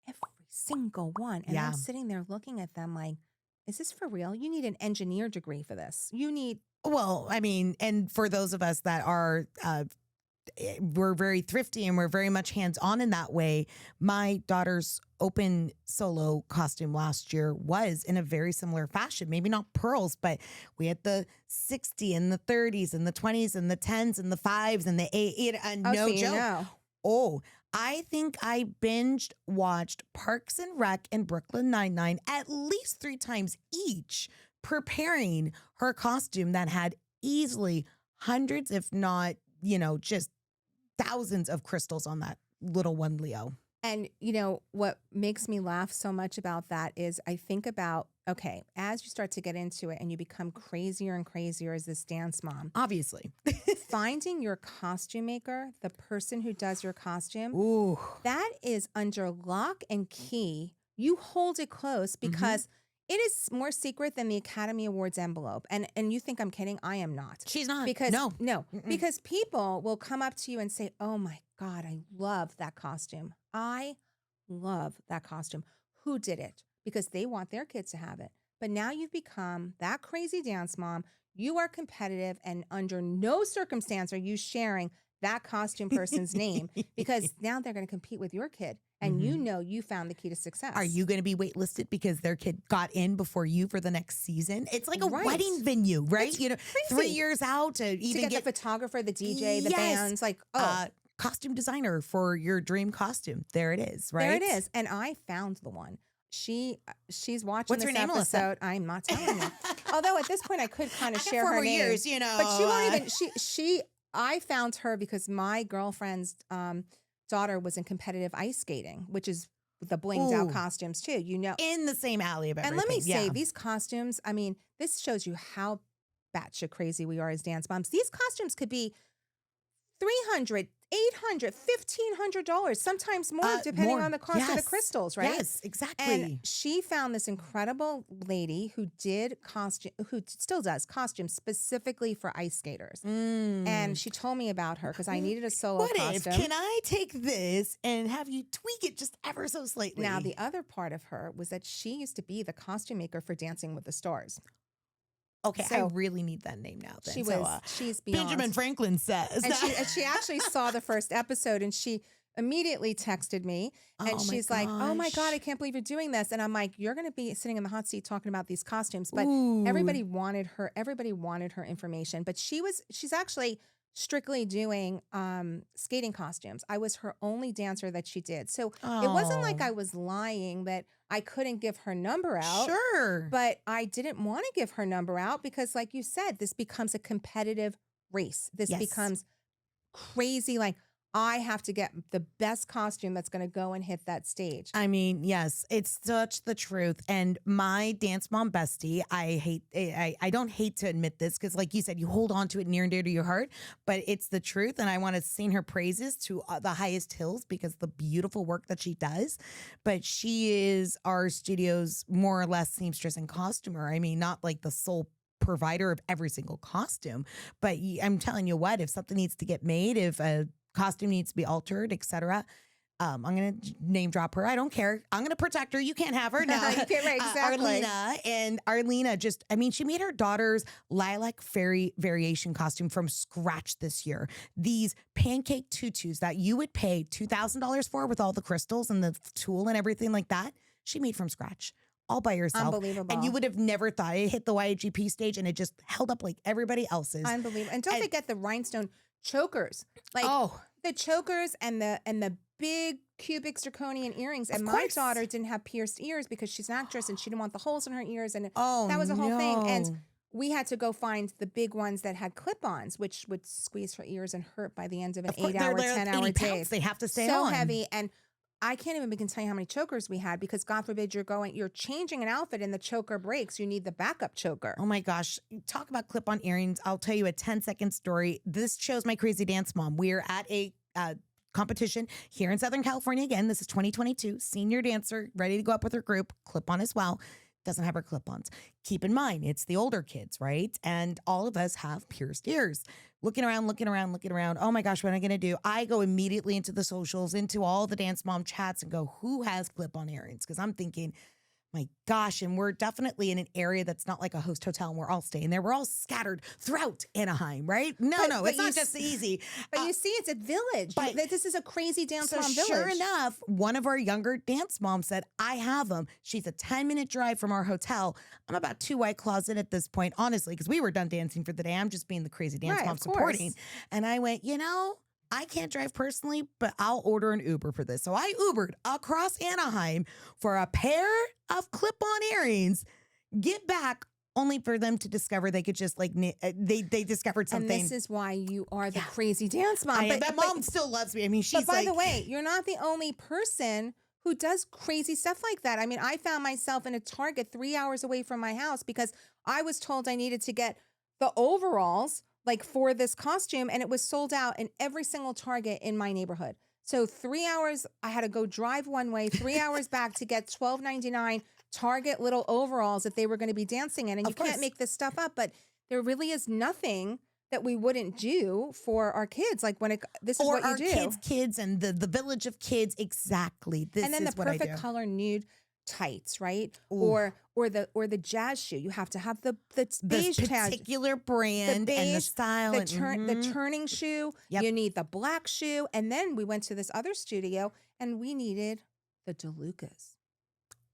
every single one, and I'm sitting there looking at them like, is this for real? You need an engineer degree for this. Well, and for those of us that are, we're very thrifty and we're very much hands-on in that way. My daughter's open solo costume last year was in a very similar fashion. Maybe not pearls, but we had the 60 and the 30s and the 20s and the 10s and the 5s and the 8, and no joke. Oh, I think I binged watched Parks and Rec and Brooklyn Nine-Nine at least 3 times each, preparing her costume that had easily hundreds, if not, just thousands of crystals on that little one Leo. And what makes me laugh so much about that is I think about, okay, as you start to get into it and you become crazier and crazier as this dance mom. Obviously. Finding your costume maker, the person who does your costume, ooh, that is under lock and key you hold it close because it is more secret than the Academy Awards envelope. And you think I'm kidding? I am not. She's not. Because No. because people will come up to you and say, "Oh my God, I love that costume. I love that costume. Who did it?" Because they want their kids to have it. But now you've become that crazy dance mom. You are competitive, and under no circumstance are you sharing that costume person's name, because now they're going to compete with your kid, and you know you found the key to success. Are you going to be waitlisted because their kid got in before you for the next season? It's like a wedding venue, right? It's you know, crazy. 3 years out to even get the photographer, the DJ, the bands, like costume designer for your dream costume. There it is, right? There it is. And I found the one. She's watching What's this her name, episode. Melissa? I'm not telling you. Although at this point I could kind of share her name. Years, you know. But she won't even. I found her because my girlfriend's daughter was in competitive ice skating, which is the blinged out costumes too. You know, in the same alley of everything. And let me say, these costumes. I mean, this shows you how batshit crazy we are as dance moms. These costumes could be $300, $800, $1,500, sometimes more, depending on the cost of the crystals, right? Yes, exactly. And she found this incredible lady who still does costumes specifically for ice skaters. And she told me about her because I needed a solo costume. Can I take this and have you tweak it just ever so slightly? Now, the other part of her was that she used to be the costume maker for Dancing with the Stars. Okay, so, I really need that name now. Then. She's beyond. Benjamin Franklin says. And she actually saw the first episode, and she immediately texted me, and she's like, "Oh my God, I can't believe you're doing this." And I'm like, "You're going to be sitting in the hot seat talking about these costumes." But everybody wanted her information. But she's actually strictly doing skating costumes. I was her only dancer that she did. So it wasn't like I was lying that I couldn't give her number out. Sure. But I didn't want to give her number out because, like you said, this becomes a competitive race. This becomes crazy. Like, I have to get the best costume that's going to go and hit that stage. I mean, yes, it's such the truth. And my dance mom bestie, I don't hate to admit this because, like you said, you hold on to it near and dear to your heart, but it's the truth. And I want to sing her praises to the highest hills because the beautiful work that she does. But she is our studio's more or less seamstress and costumer. I mean, not like the sole provider of every single costume, but I'm telling you what, if something needs to get made, if a costume needs to be altered, etc. I'm going to name drop her. I don't care. I'm going to protect her. You can't have her. No, you can't, right, exactly. Arlena she made her daughter's lilac fairy variation costume from scratch this year. These pancake tutus that you would pay $2,000 for with all the crystals and the tulle and everything like that, she made from scratch. All by yourself. Unbelievable. And you would have never thought it hit the YGP stage and it just held up like everybody else's. Unbelievable. And don't forget the rhinestone chokers. Like the chokers and the big cubic zirconian earrings. And my daughter didn't have pierced ears because she's an actress and she didn't want the holes in her ears. And that was a whole thing. And we had to go find the big ones that had clip-ons, which would squeeze her ears and hurt by the end of an 8-hour, 10-hour day. They have to stay so on. Heavy. And I can't even begin to tell you how many chokers we had because God forbid you're changing an outfit and the choker breaks. You need the backup choker. Oh my gosh. Talk about clip-on earrings. I'll tell you a 10-second story. This shows my crazy dance mom. We're at a competition here in Southern California. Again, this is 2022. Senior dancer, ready to go up with her group. Clip-on as well. Doesn't have her clip-ons. Keep in mind, it's the older kids, right? And all of us have pierced ears. Looking around. Oh my gosh, what am I going to do? I go immediately into the socials, into all the dance mom chats and go, who has clip-on earrings? Because I'm thinking, my gosh, and we're definitely in an area that's not like a host hotel and we're all staying there. We're all scattered throughout Anaheim, right? No, it's not just easy. But you see, it's a village. This is a crazy dance mom village. Sure enough, one of our younger dance moms said, I have them. She's a 10-minute drive from our hotel. I'm about 2 White Claws in at this point, honestly, because we were done dancing for the day. I'm just being the crazy dance mom supporting. And I went, I can't drive personally, but I'll order an Uber for this. So I Ubered across Anaheim for a pair of clip-on earrings, get back only for them to discover they could just they discovered something. And this is why you are the crazy dance mom. That mom still loves me. I mean, she's by the way, you're not the only person who does crazy stuff like that. I mean, I found myself in a Target 3 hours away from my house because I was told I needed to get the overalls for this costume, and it was sold out in every single Target in my neighborhood. So 3 hours, I had to go drive one way, 3 hours back to get $12.99 Target little overalls that they were going to be dancing in. And you Of course. can't make this stuff up, but there really is nothing that we wouldn't do for our kids. Like this is Or what you our do. kids and the village of kids. Exactly. This And then is the what I do. perfect color nude tights, right? Ooh. Or the jazz shoe. You have to have the beige This tag. particular brand and the beige, style. The turning shoe. Yep. You need the black shoe. And then we went to this other studio and we needed the DeLucas.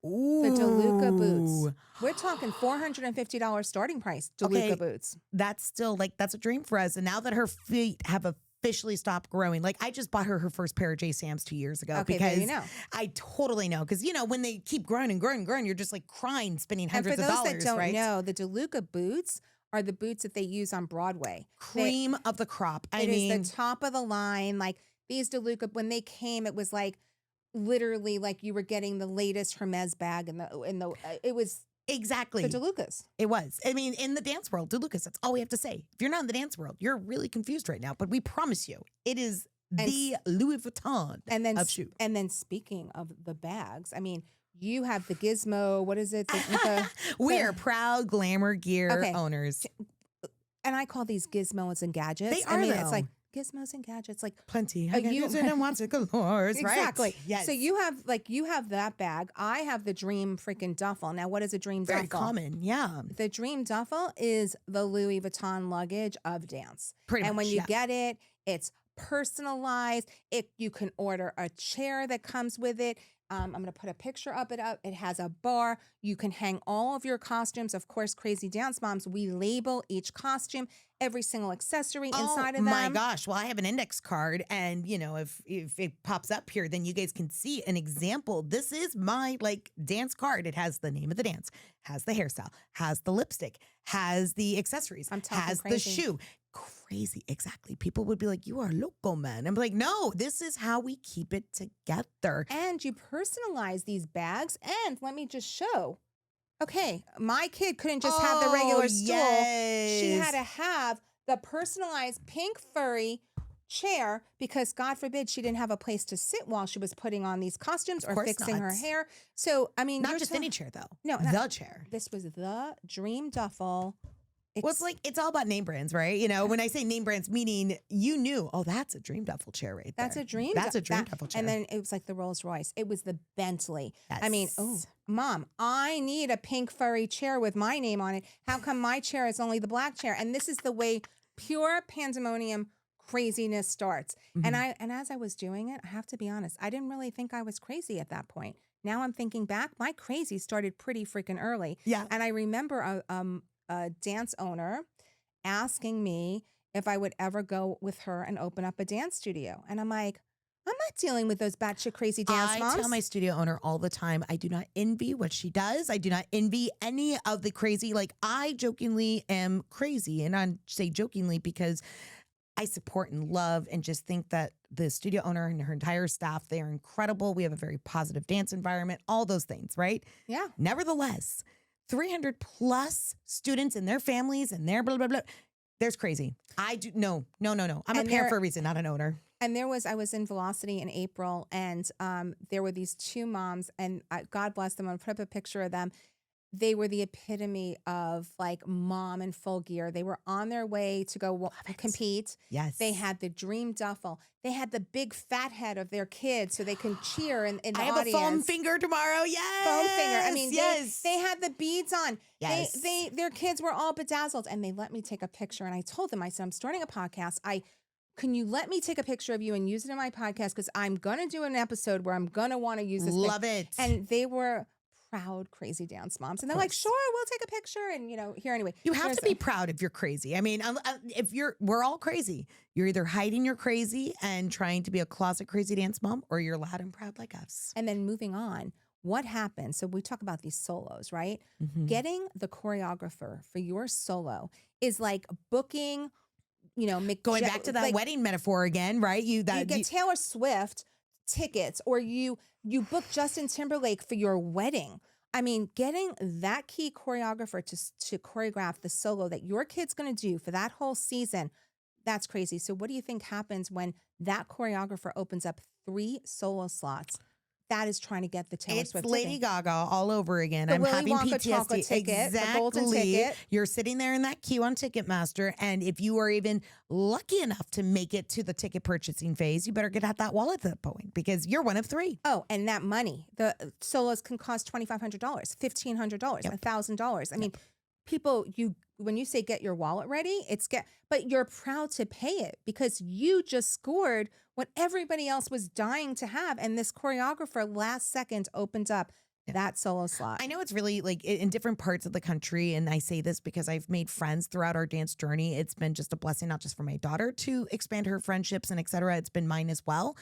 Ooh. The DeLuca boots. We're talking $450 starting price. DeLuca boots. That's still that's a dream for us. And now that her feet have officially stopped growing, I just bought her first pair of J Sams 2 years ago. Okay, because there you know. I totally know. Because when they keep growing and growing and growing, you're just crying, spending hundreds and of for those dollars. that don't right? know, the DeLuca boots are the boots that they use on Broadway. Cream of the crop. It is the top of the line. Like these DeLuca, when they came, it was literally like you were getting the latest Hermes bag it was exactly the DeLucas. It was. I mean, in the dance world, DeLucas, that's all we have to say. If you're not in the dance world, you're really confused right now. But we promise you, it is the Louis Vuitton of shoe. And then speaking of the bags, I mean, you have the Gizmo. What is it? We are proud glamour gear owners. And I call these gizmos and gadgets. They are, it's like gizmos and gadgets, like plenty. I use it and wants it galore. Exactly. Right? Yes. So you have that bag. I have the Dream freaking Duffel. Now, what is a Dream Very Duffel? common. Yeah. The Dream Duffel is the Louis Vuitton luggage of dance. Pretty and much, when you get it, it's personalized. You can order a chair that comes with it. I'm going to put a picture up. It has a bar. You can hang all of your costumes. Of course, Crazy Dance Moms, we label each costume, every single accessory inside of them. Oh my gosh. Well, I have an index card and if it pops up here, then you guys can see an example. This is my dance card. It has the name of the dance, has the hairstyle, has the lipstick, has the accessories, has the shoe. Crazy. Exactly. People would be like, you are loco, man. I'm like, no, this is how we keep it together. And you personalize these bags. And let me just show. Okay, my kid couldn't just have the regular stool. Yes. She had to have the personalized pink furry chair because God forbid she didn't have a place to sit while she was putting on these costumes or fixing her hair. So, I mean, not just any chair though. No, the chair. This was the Dream Duffel. It's all about name brands, right? When I say name brands, meaning that's a Dream Duffel chair right there. That's a Dream Duffel chair. And then it was like the Rolls Royce. It was the Bentley. Yes. I mean, Mom, I need a pink furry chair with my name on it. How come my chair is only the black chair? And this is the way pure pandemonium craziness starts. Mm-hmm. And as I was doing it, I have to be honest, I didn't really think I was crazy at that point. Now I'm thinking back, my crazy started pretty freaking early. Yeah. And I remember a dance owner asking me if I would ever go with her and open up a dance studio. And I'm like, I'm not dealing with those batshit crazy dance moms. I tell my studio owner all the time, I do not envy what she does. I do not envy any of the crazy. I jokingly am crazy. And I say jokingly because I support and love and just think that the studio owner and her entire staff, they are incredible. We have a very positive dance environment, all those things, right? Yeah. Nevertheless, 300 plus students and their families and their blah, blah, blah. There's crazy. No. I'm a parent for a reason, not an owner. And I was in Velocity in April and there were these two moms and God bless them. I'll put up a picture of them. They were the epitome of mom in full gear. They were on their way to go compete. Yes. They had the Dream Duffel. They had the big fat head of their kids so they can cheer in the audience. I have a foam finger tomorrow. Yes. Foam finger. I mean, yes. They had the beads on. Yes. Their kids were all bedazzled and they let me take a picture. And I told them, I said, I'm starting a podcast. Can you let me take a picture of you and use it in my podcast? Because I'm going to do an episode where I'm going to want to use this. Love it. And they were proud crazy dance moms. And they're like, sure, we'll take a picture. And, here anyway. You have to be proud if you're crazy. I mean, we're all crazy. You're either hiding your crazy and trying to be a closet crazy dance mom, or you're loud and proud like us. And then moving on, what happens? So we talk about these solos, right? Mm-hmm. Getting the choreographer for your solo is like booking, going back to that wedding metaphor again, right? You get Taylor Swift tickets or you book Justin Timberlake for your wedding. I mean, getting that key choreographer to choreograph the solo that your kid's going to do for that whole season, that's crazy. So what do you think happens when that choreographer opens up 3 solo slots. That is trying to get the Taylor It's Swift Lady ticket. Gaga all over again. The I'm Willy having Wonka PTSD. chocolate ticket, the golden ticket. You're sitting there in that queue on Ticketmaster, and if you are even lucky enough to make it to the ticket purchasing phase, you better get out that wallet at that point because you're one of 3. Oh, and that money. The solos can cost $2,500, $1,500, $1,000. I mean, people, when you say get your wallet ready, but you're proud to pay it because you just scored what everybody else was dying to have. And this choreographer last second opened up that solo slot. I know it's really like in different parts of the country. And I say this because I've made friends throughout our dance journey. It's been just a blessing, not just for my daughter to expand her friendships and et cetera. It's been mine as well.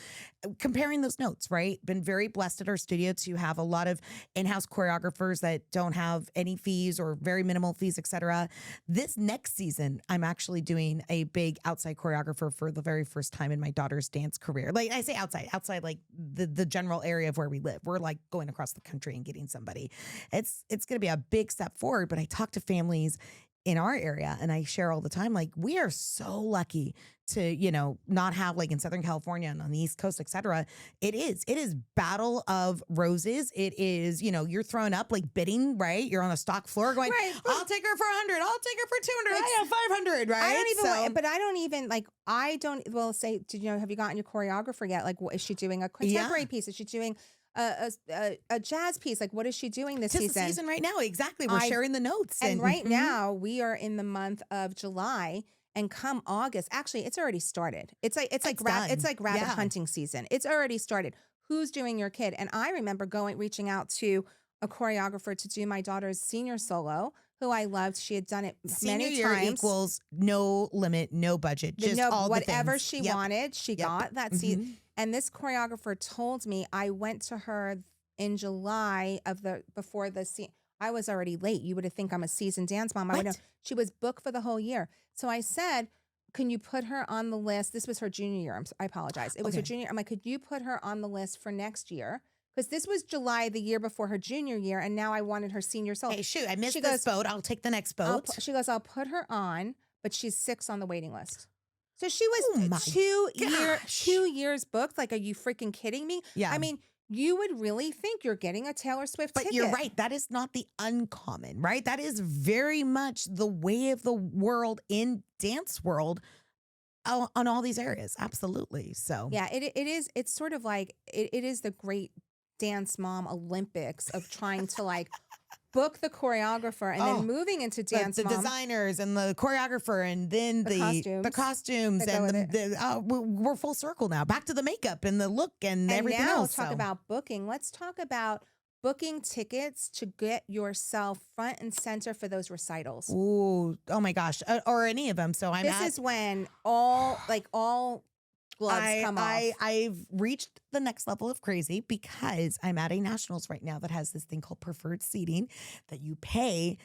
Comparing those notes, right? Been very blessed at our studio to have a lot of in-house choreographers that don't have any fees or very minimal fees, et cetera. This next season, I'm actually doing a big outside choreographer for the very first time in my daughter's dance career. Like I say outside like the general area of where we live. We're like going across the country and getting somebody. It's going to be a big step forward, but I talk to families in our area and I share all the time, like we are so lucky to, not have like in Southern California and on the East Coast, et cetera. It is battle of roses. It is, you're throwing up like bidding, right? You're on a stock floor going, Right. I'll take her for 100. I'll take her for 200. I have 500, right? Have you gotten your choreographer yet? Like, is she doing a contemporary piece? Is she doing a jazz piece? Like, what is she doing this season? It's the season right now. Exactly. We're sharing the notes. And right now we are in the month of July, and come August, actually, it's already started. It's like rabbit hunting season. It's already started. Who's doing your kid? And I remember reaching out to a choreographer to do my daughter's senior solo, who I loved. She had done it Senior many year times. Equals no limit, no budget, just all whatever the she wanted, she got that season. And this choreographer told me, I went to her in July before the scene. I was already late. You would have think I'm a seasoned dance mom. I would know. She was booked for the whole year. So I said, can you put her on the list? This was her junior year. I apologize. It was her junior. I'm like, could you put her on the list for next year? Because this was July, the year before her junior year, and now I wanted her senior solo. Hey, shoot, I missed this boat. I'll take the next boat. She goes, I'll put her on, but she's 6 on the waiting list. So she was 2 years booked. Like, are you freaking kidding me? Yeah. I mean, you would really think you're getting a Taylor Swift ticket. But you're right. That is not the uncommon, right? That is very much the way of the world in dance world on all these areas. Absolutely. So yeah, it is. It's sort of like it is the great dance mom Olympics of trying to like book the choreographer and then moving into dance the designers and the choreographer and then the costumes and we're full circle now, back to the makeup and the look and everything now else. Talk about booking. Let's talk about booking tickets to get yourself front and center for those recitals. Ooh, oh my gosh, or any of them. So this is when all gloves come off. I've reached the next level of crazy because I'm at a nationals right now that has this thing called preferred seating that you pay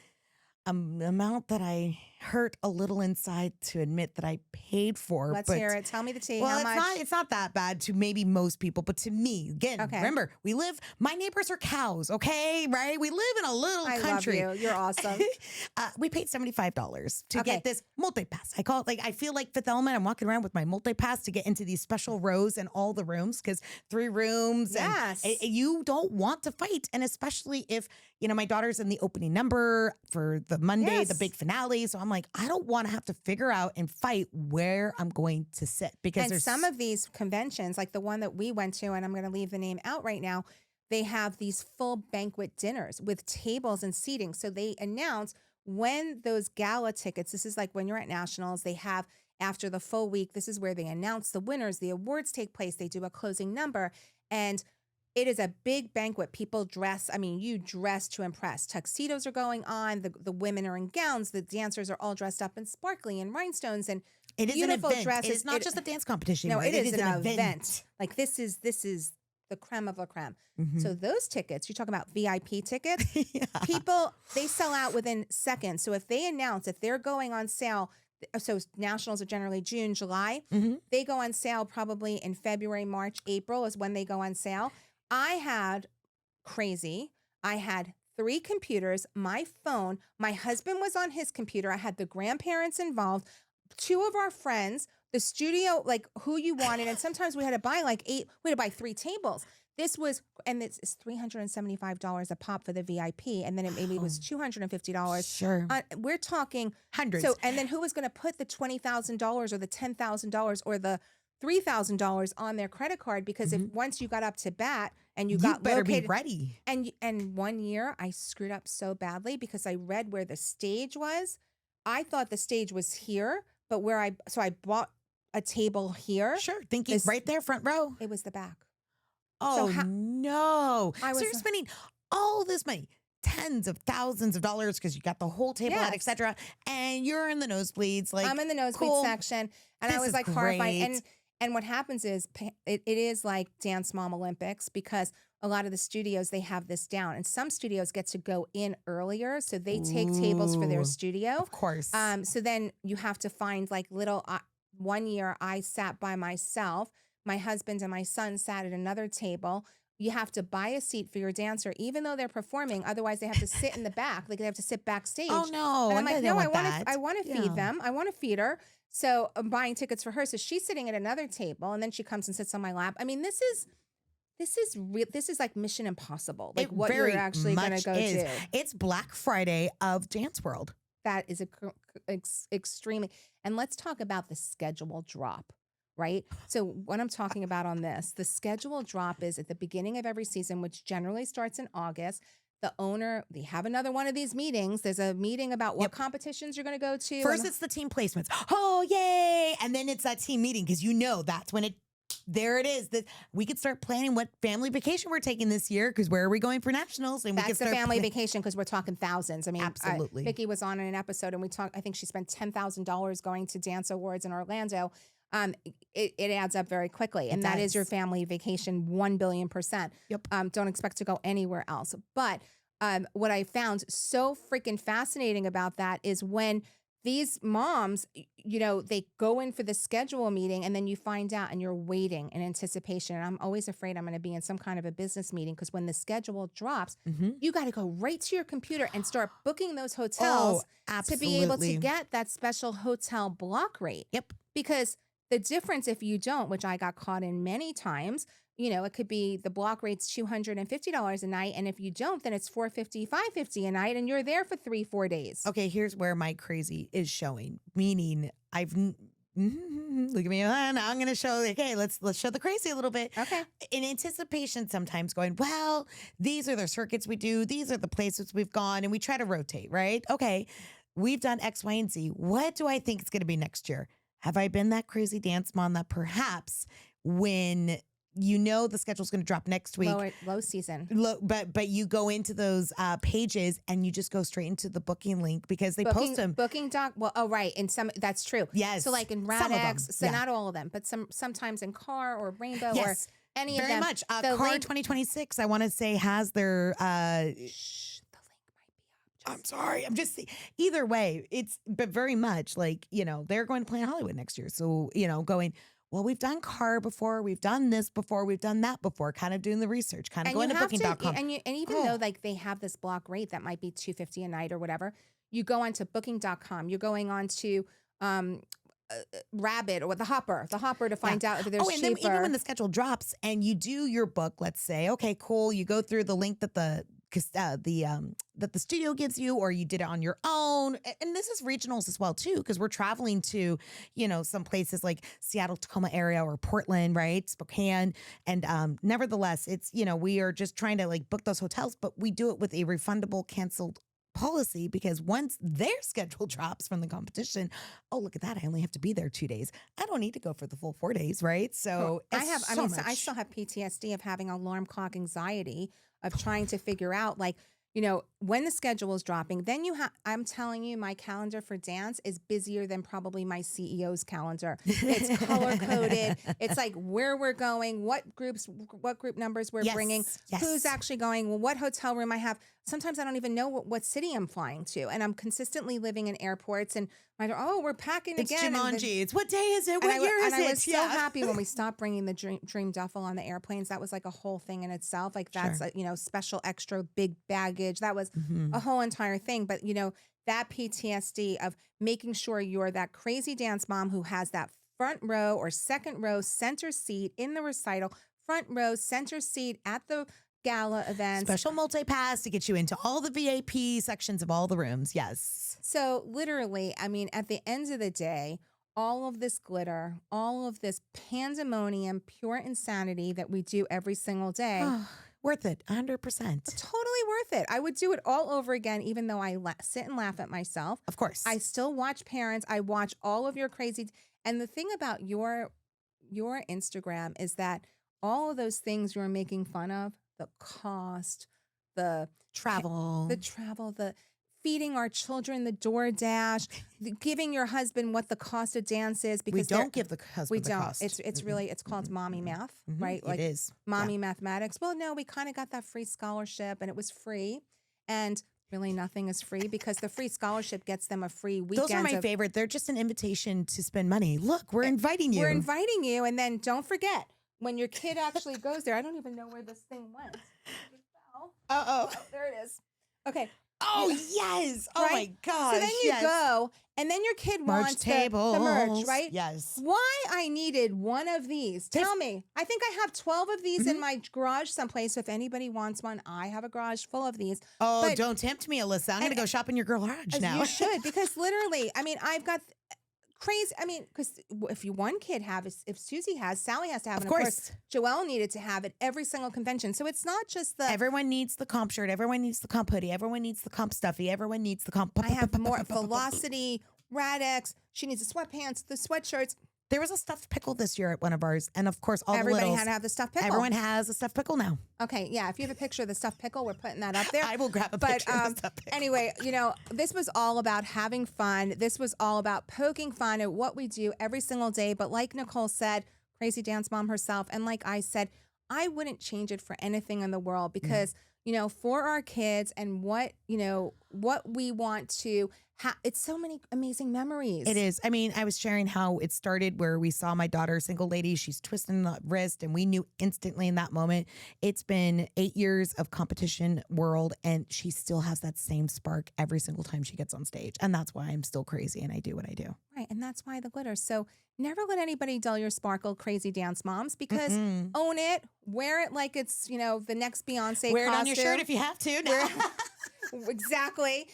an amount that I hurt a little inside to admit that I paid for. Let's hear it. Tell me the tea. Well, How much? It's not that bad to maybe most people, but to me, again, remember, my neighbors are cows, okay? Right? We live in a little country. I love you. You're awesome. We paid $75 to get this multi-pass. I call it I feel like Fifth Element. I'm walking around with my multi-pass to get into these special rows in all the rooms because 3 rooms. Yes. And you don't want to fight. And especially if, my daughter's in the opening number for the Monday, the big finale. So I'm like, I don't want to have to figure out and fight where I'm going to sit because there's some of these conventions, like the one that we went to, and I'm going to leave the name out right now, they have these full banquet dinners with tables and seating. So they announce when those gala tickets, this is like when you're at nationals, they have after the full week, this is where they announce the winners, the awards take place, they do a closing number, and it is a big banquet. People dress. I mean, you dress to impress. Tuxedos are going on. The women are in gowns. The dancers are all dressed up in sparkly and rhinestones and it is beautiful an event. dresses. It's not just a dance competition. No, right? it is an event. Like this is the creme of la creme. Mm-hmm. So those tickets, you're talking about VIP tickets. People, they sell out within seconds. So if they announce if they're going on sale. So nationals are generally June, July. Mm-hmm. They go on sale probably in February, March, April is when they go on sale. I had 3 computers, my phone, my husband was on his computer. I had the grandparents involved. two of our friends, the studio, like who you wanted, and sometimes we had to buy we had to buy 3 tables. This was, and it's $375 a pop for the VIP, and then it maybe was $250. Sure. We're talking Hundreds. So, and then who was going to put the $20,000 or the $10,000 or the $3,000 on their credit card? Because if once you got up to bat and you got better located, be ready. And one year I screwed up so badly because I read where the stage was. I thought the stage was here, but so I bought a table here. Sure, thinking right there, front row. It was the back. Oh, no. So you're spending all this money, tens of thousands of dollars because you got the whole table out, etc. And you're in the nosebleeds. Like, I'm in the nosebleed section. And I was like horrified. And what happens is it is like Dance Mom Olympics because a lot of the studios, they have this down. And some studios get to go in earlier. So they take tables for their studio. Of course. So then you have to find like little, one year I sat by myself. My husband and my son sat at another table. You have to buy a seat for your dancer, even though they're performing. Otherwise, they have to sit in the back. Like they have to sit backstage. Oh, no. And I'm like, no, I want to feed Yeah. them. I want to feed her. So I'm buying tickets for her. So she's sitting at another table, and then she comes and sits on my lap. I mean, this is like Mission Impossible. Like what you're actually going to go do. It's Black Friday of Dance World. That is extremely. And let's talk about the schedule drop. Right. So what I'm talking about on this, the schedule drop is at the beginning of every season, which generally starts in August. The owner, they have another one of these meetings. There's a meeting about what competitions you're going to go to. First, it's the team placements. Oh, yay. And then it's that team meeting because that's when there it is. That we could start planning what family vacation we're taking this year because where are we going for nationals? And that's the family vacation because we're talking thousands. I mean, absolutely. Vicky was on in an episode and I think she spent $10,000 going to Dance Awards in Orlando. It adds up very quickly. And that is your family vacation 1,000,000,000%. Yep. Don't expect to go anywhere else. But what I found so freaking fascinating about that is when these moms, they go in for the schedule meeting and then you find out and you're waiting in anticipation. And I'm always afraid I'm going to be in some kind of a business meeting because when the schedule drops, you got to go right to your computer and start booking those hotels to be able to get that special hotel block rate. Yep. Because the difference if you don't, which I got caught in many times, it could be the block rate's $250 a night. And if you don't, then it's $450, $550 a night. And you're there for 3-4 days. Okay, here's where my crazy is showing. Meaning look at me. Now I'm going to show, okay, let's show the crazy a little bit. Okay. In anticipation, sometimes going, well, these are the circuits we do. These are the places we've gone. And we try to rotate, right? Okay, we've done X, Y, and Z. What do I think it's going to be next year? Have I been that crazy dance mom that perhaps when the schedule's going to drop next week, low season, but you go into those pages and you just go straight into the booking link because they post them. Booking doc. Well, right. In some, that's true. Yes. So like in Radex, so not all of them, but sometimes in Car or Rainbow or any of them. Very much. The Car link, 2026, I want to say has their. I'm sorry. I'm just either way. But very much like they're going to play in Hollywood next year. So going. Well, we've done Car before, we've done this before, we've done that before, kind of doing the research, kind of going to booking.com. And even though like they have this block rate that might be $250 a night or whatever, you go onto booking.com, you're going on to Rabbit or the Hopper to find out if there's cheaper. Then even when the schedule drops and you do your book, let's say, okay, cool, you go through the link that the studio gives you, or you did it on your own. And this is regionals as well too, because we're traveling to, some places like Seattle, Tacoma area or Portland, right? Spokane. And nevertheless, it's, we are just trying to like book those hotels, but we do it with a refundable canceled policy because once their schedule drops from the competition, oh, look at that. I only have to be there 2 days. I don't need to go for the full 4 days, right? So I still have PTSD of having alarm clock anxiety of trying to figure out like, when the schedule is dropping, then I'm telling you, my calendar for dance is busier than probably my CEO's calendar. It's color coded. It's like where we're going, what group numbers we're bringing, who's actually going, what hotel room I have. Sometimes I don't even know what city I'm flying to. And I'm consistently living in airports and we're packing again. It's Jumanji. It's what day is it? What year is it? And I was so happy when we stopped bringing the Dream Duffel on the airplanes. That was like a whole thing in itself. Like that's a special extra big bag baggage. That was a whole entire thing. But, that PTSD of making sure you're that crazy dance mom who has that front row or second row center seat in the recital, front row center seat at the gala events. Special multi-pass to get you into all the VIP sections of all the rooms. Yes. So literally, I mean, at the end of the day, all of this glitter, all of this pandemonium, pure insanity that we do every single day. Worth it, 100%. Totally worth it. I would do it all over again, even though I sit and laugh at myself. Of course. I still watch parents. I watch all of your crazy. And the thing about your Instagram is that all of those things you're making fun of, the cost, the travel, the feeding our children, the DoorDash, giving your husband what the cost of dance is, because we don't give the husband the cost. It's really, it's called mommy math, right? Like, it is. Mommy mathematics. Well, no, we kind of got that free scholarship and it was free. And really nothing is free, because the free scholarship gets them a free weekend. Those are my favorite. They're just an invitation to spend money. Look, we're inviting you. We're inviting you. And then don't forget, when your kid actually goes there, I don't even know where this thing went. Oh, there it is. Okay. Oh, yes. Oh, right? my gosh. So then you go, and then your kid wants the merch, right? Yes. Why I needed one of these? Tell me. I think I have 12 of these in my garage someplace. So if anybody wants one, I have a garage full of these. Oh, but don't tempt me, Alyssa. I'm going to go shop in your garage now. You should, because literally, I mean, I've got crazy. I mean, because if one kid if Susie has, Sally has to have, and of course, Joelle needed to have it every single convention. So it's not just everyone needs the comp shirt, everyone needs the comp hoodie, everyone needs the comp stuffy, everyone needs the comp. I have more Velocity, Radex. She needs the sweatpants, the sweatshirts. There was a stuffed pickle this year at one of ours, and of course, everybody had to have the stuffed pickle. Everyone has a stuffed pickle now. Okay, yeah. If you have a picture of the stuffed pickle, we're putting that up there. I will grab a picture of the stuffed pickle. Anyway, this was all about having fun. This was all about poking fun at what we do every single day. But like Nichole said, crazy dance mom herself, and like I said, I wouldn't change it for anything in the world, because for our kids and what we want to. It's so many amazing memories. It is. I mean, I was sharing how it started where we saw my daughter, single lady, she's twisting the wrist, and we knew instantly in that moment. It's been 8 years of competition world, and she still has that same spark every single time she gets on stage. And that's why I'm still crazy and I do what I do. Right. And that's why the glitter. So never let anybody dull your sparkle, crazy dance moms, because own it, wear it like it's, the next Beyonce Wear costume. it on your shirt if you have to. Exactly.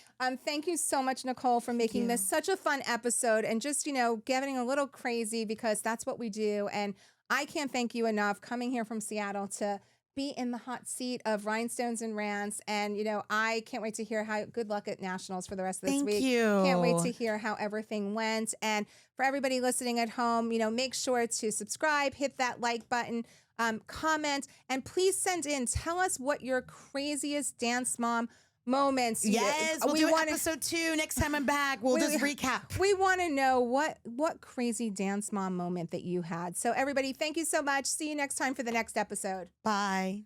Thank you so much, Nichole, for making this such a fun episode, and just, getting a little crazy, because that's what we do. And I can't thank you enough coming here from Seattle to be in the hot seat of Rhinestones and Rants. And, I can't wait to hear good luck at Nationals for the rest of this week. Thank you. Can't wait to hear how everything went. And for everybody listening at home, make sure to subscribe, hit that like button, comment, and please tell us what your craziest dance mom moments. Yes, we'll do episode 2 next time I'm back. We'll just recap. We want to know what crazy dance mom moment that you had. So everybody, thank you so much. See you next time for the next episode. Bye.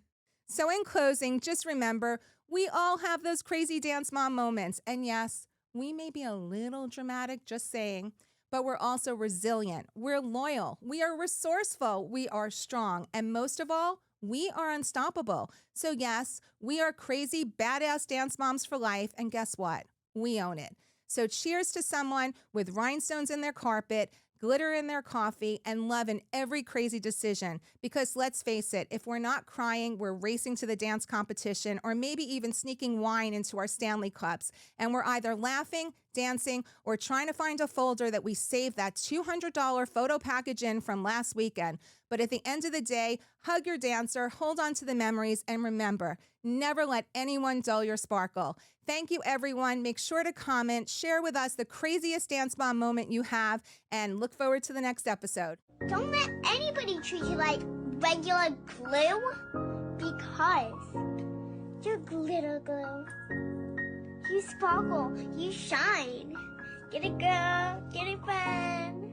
So in closing, just remember, we all have those crazy dance mom moments. And yes, we may be a little dramatic, just saying, but we're also resilient. We're loyal. We are resourceful. We are strong. And most of all, we are unstoppable. So yes, we are crazy, badass dance moms for life. And guess what? We own it. So cheers to someone with rhinestones in their carpet, glitter in their coffee, and love in every crazy decision. Because let's face it, if we're not crying, we're racing to the dance competition, or maybe even sneaking wine into our Stanley cups. And we're either laughing, dancing, or trying to find a folder that we saved that $200 photo package in from last weekend. But at the end of the day, hug your dancer, hold on to the memories, and remember, never let anyone dull your sparkle. Thank you, everyone. Make sure to comment, share with us the craziest dance mom moment you have, and look forward to the next episode. Don't let anybody treat you like regular glue, because you're glitter glue. You sparkle, you shine. Get it, girl, get it, friend.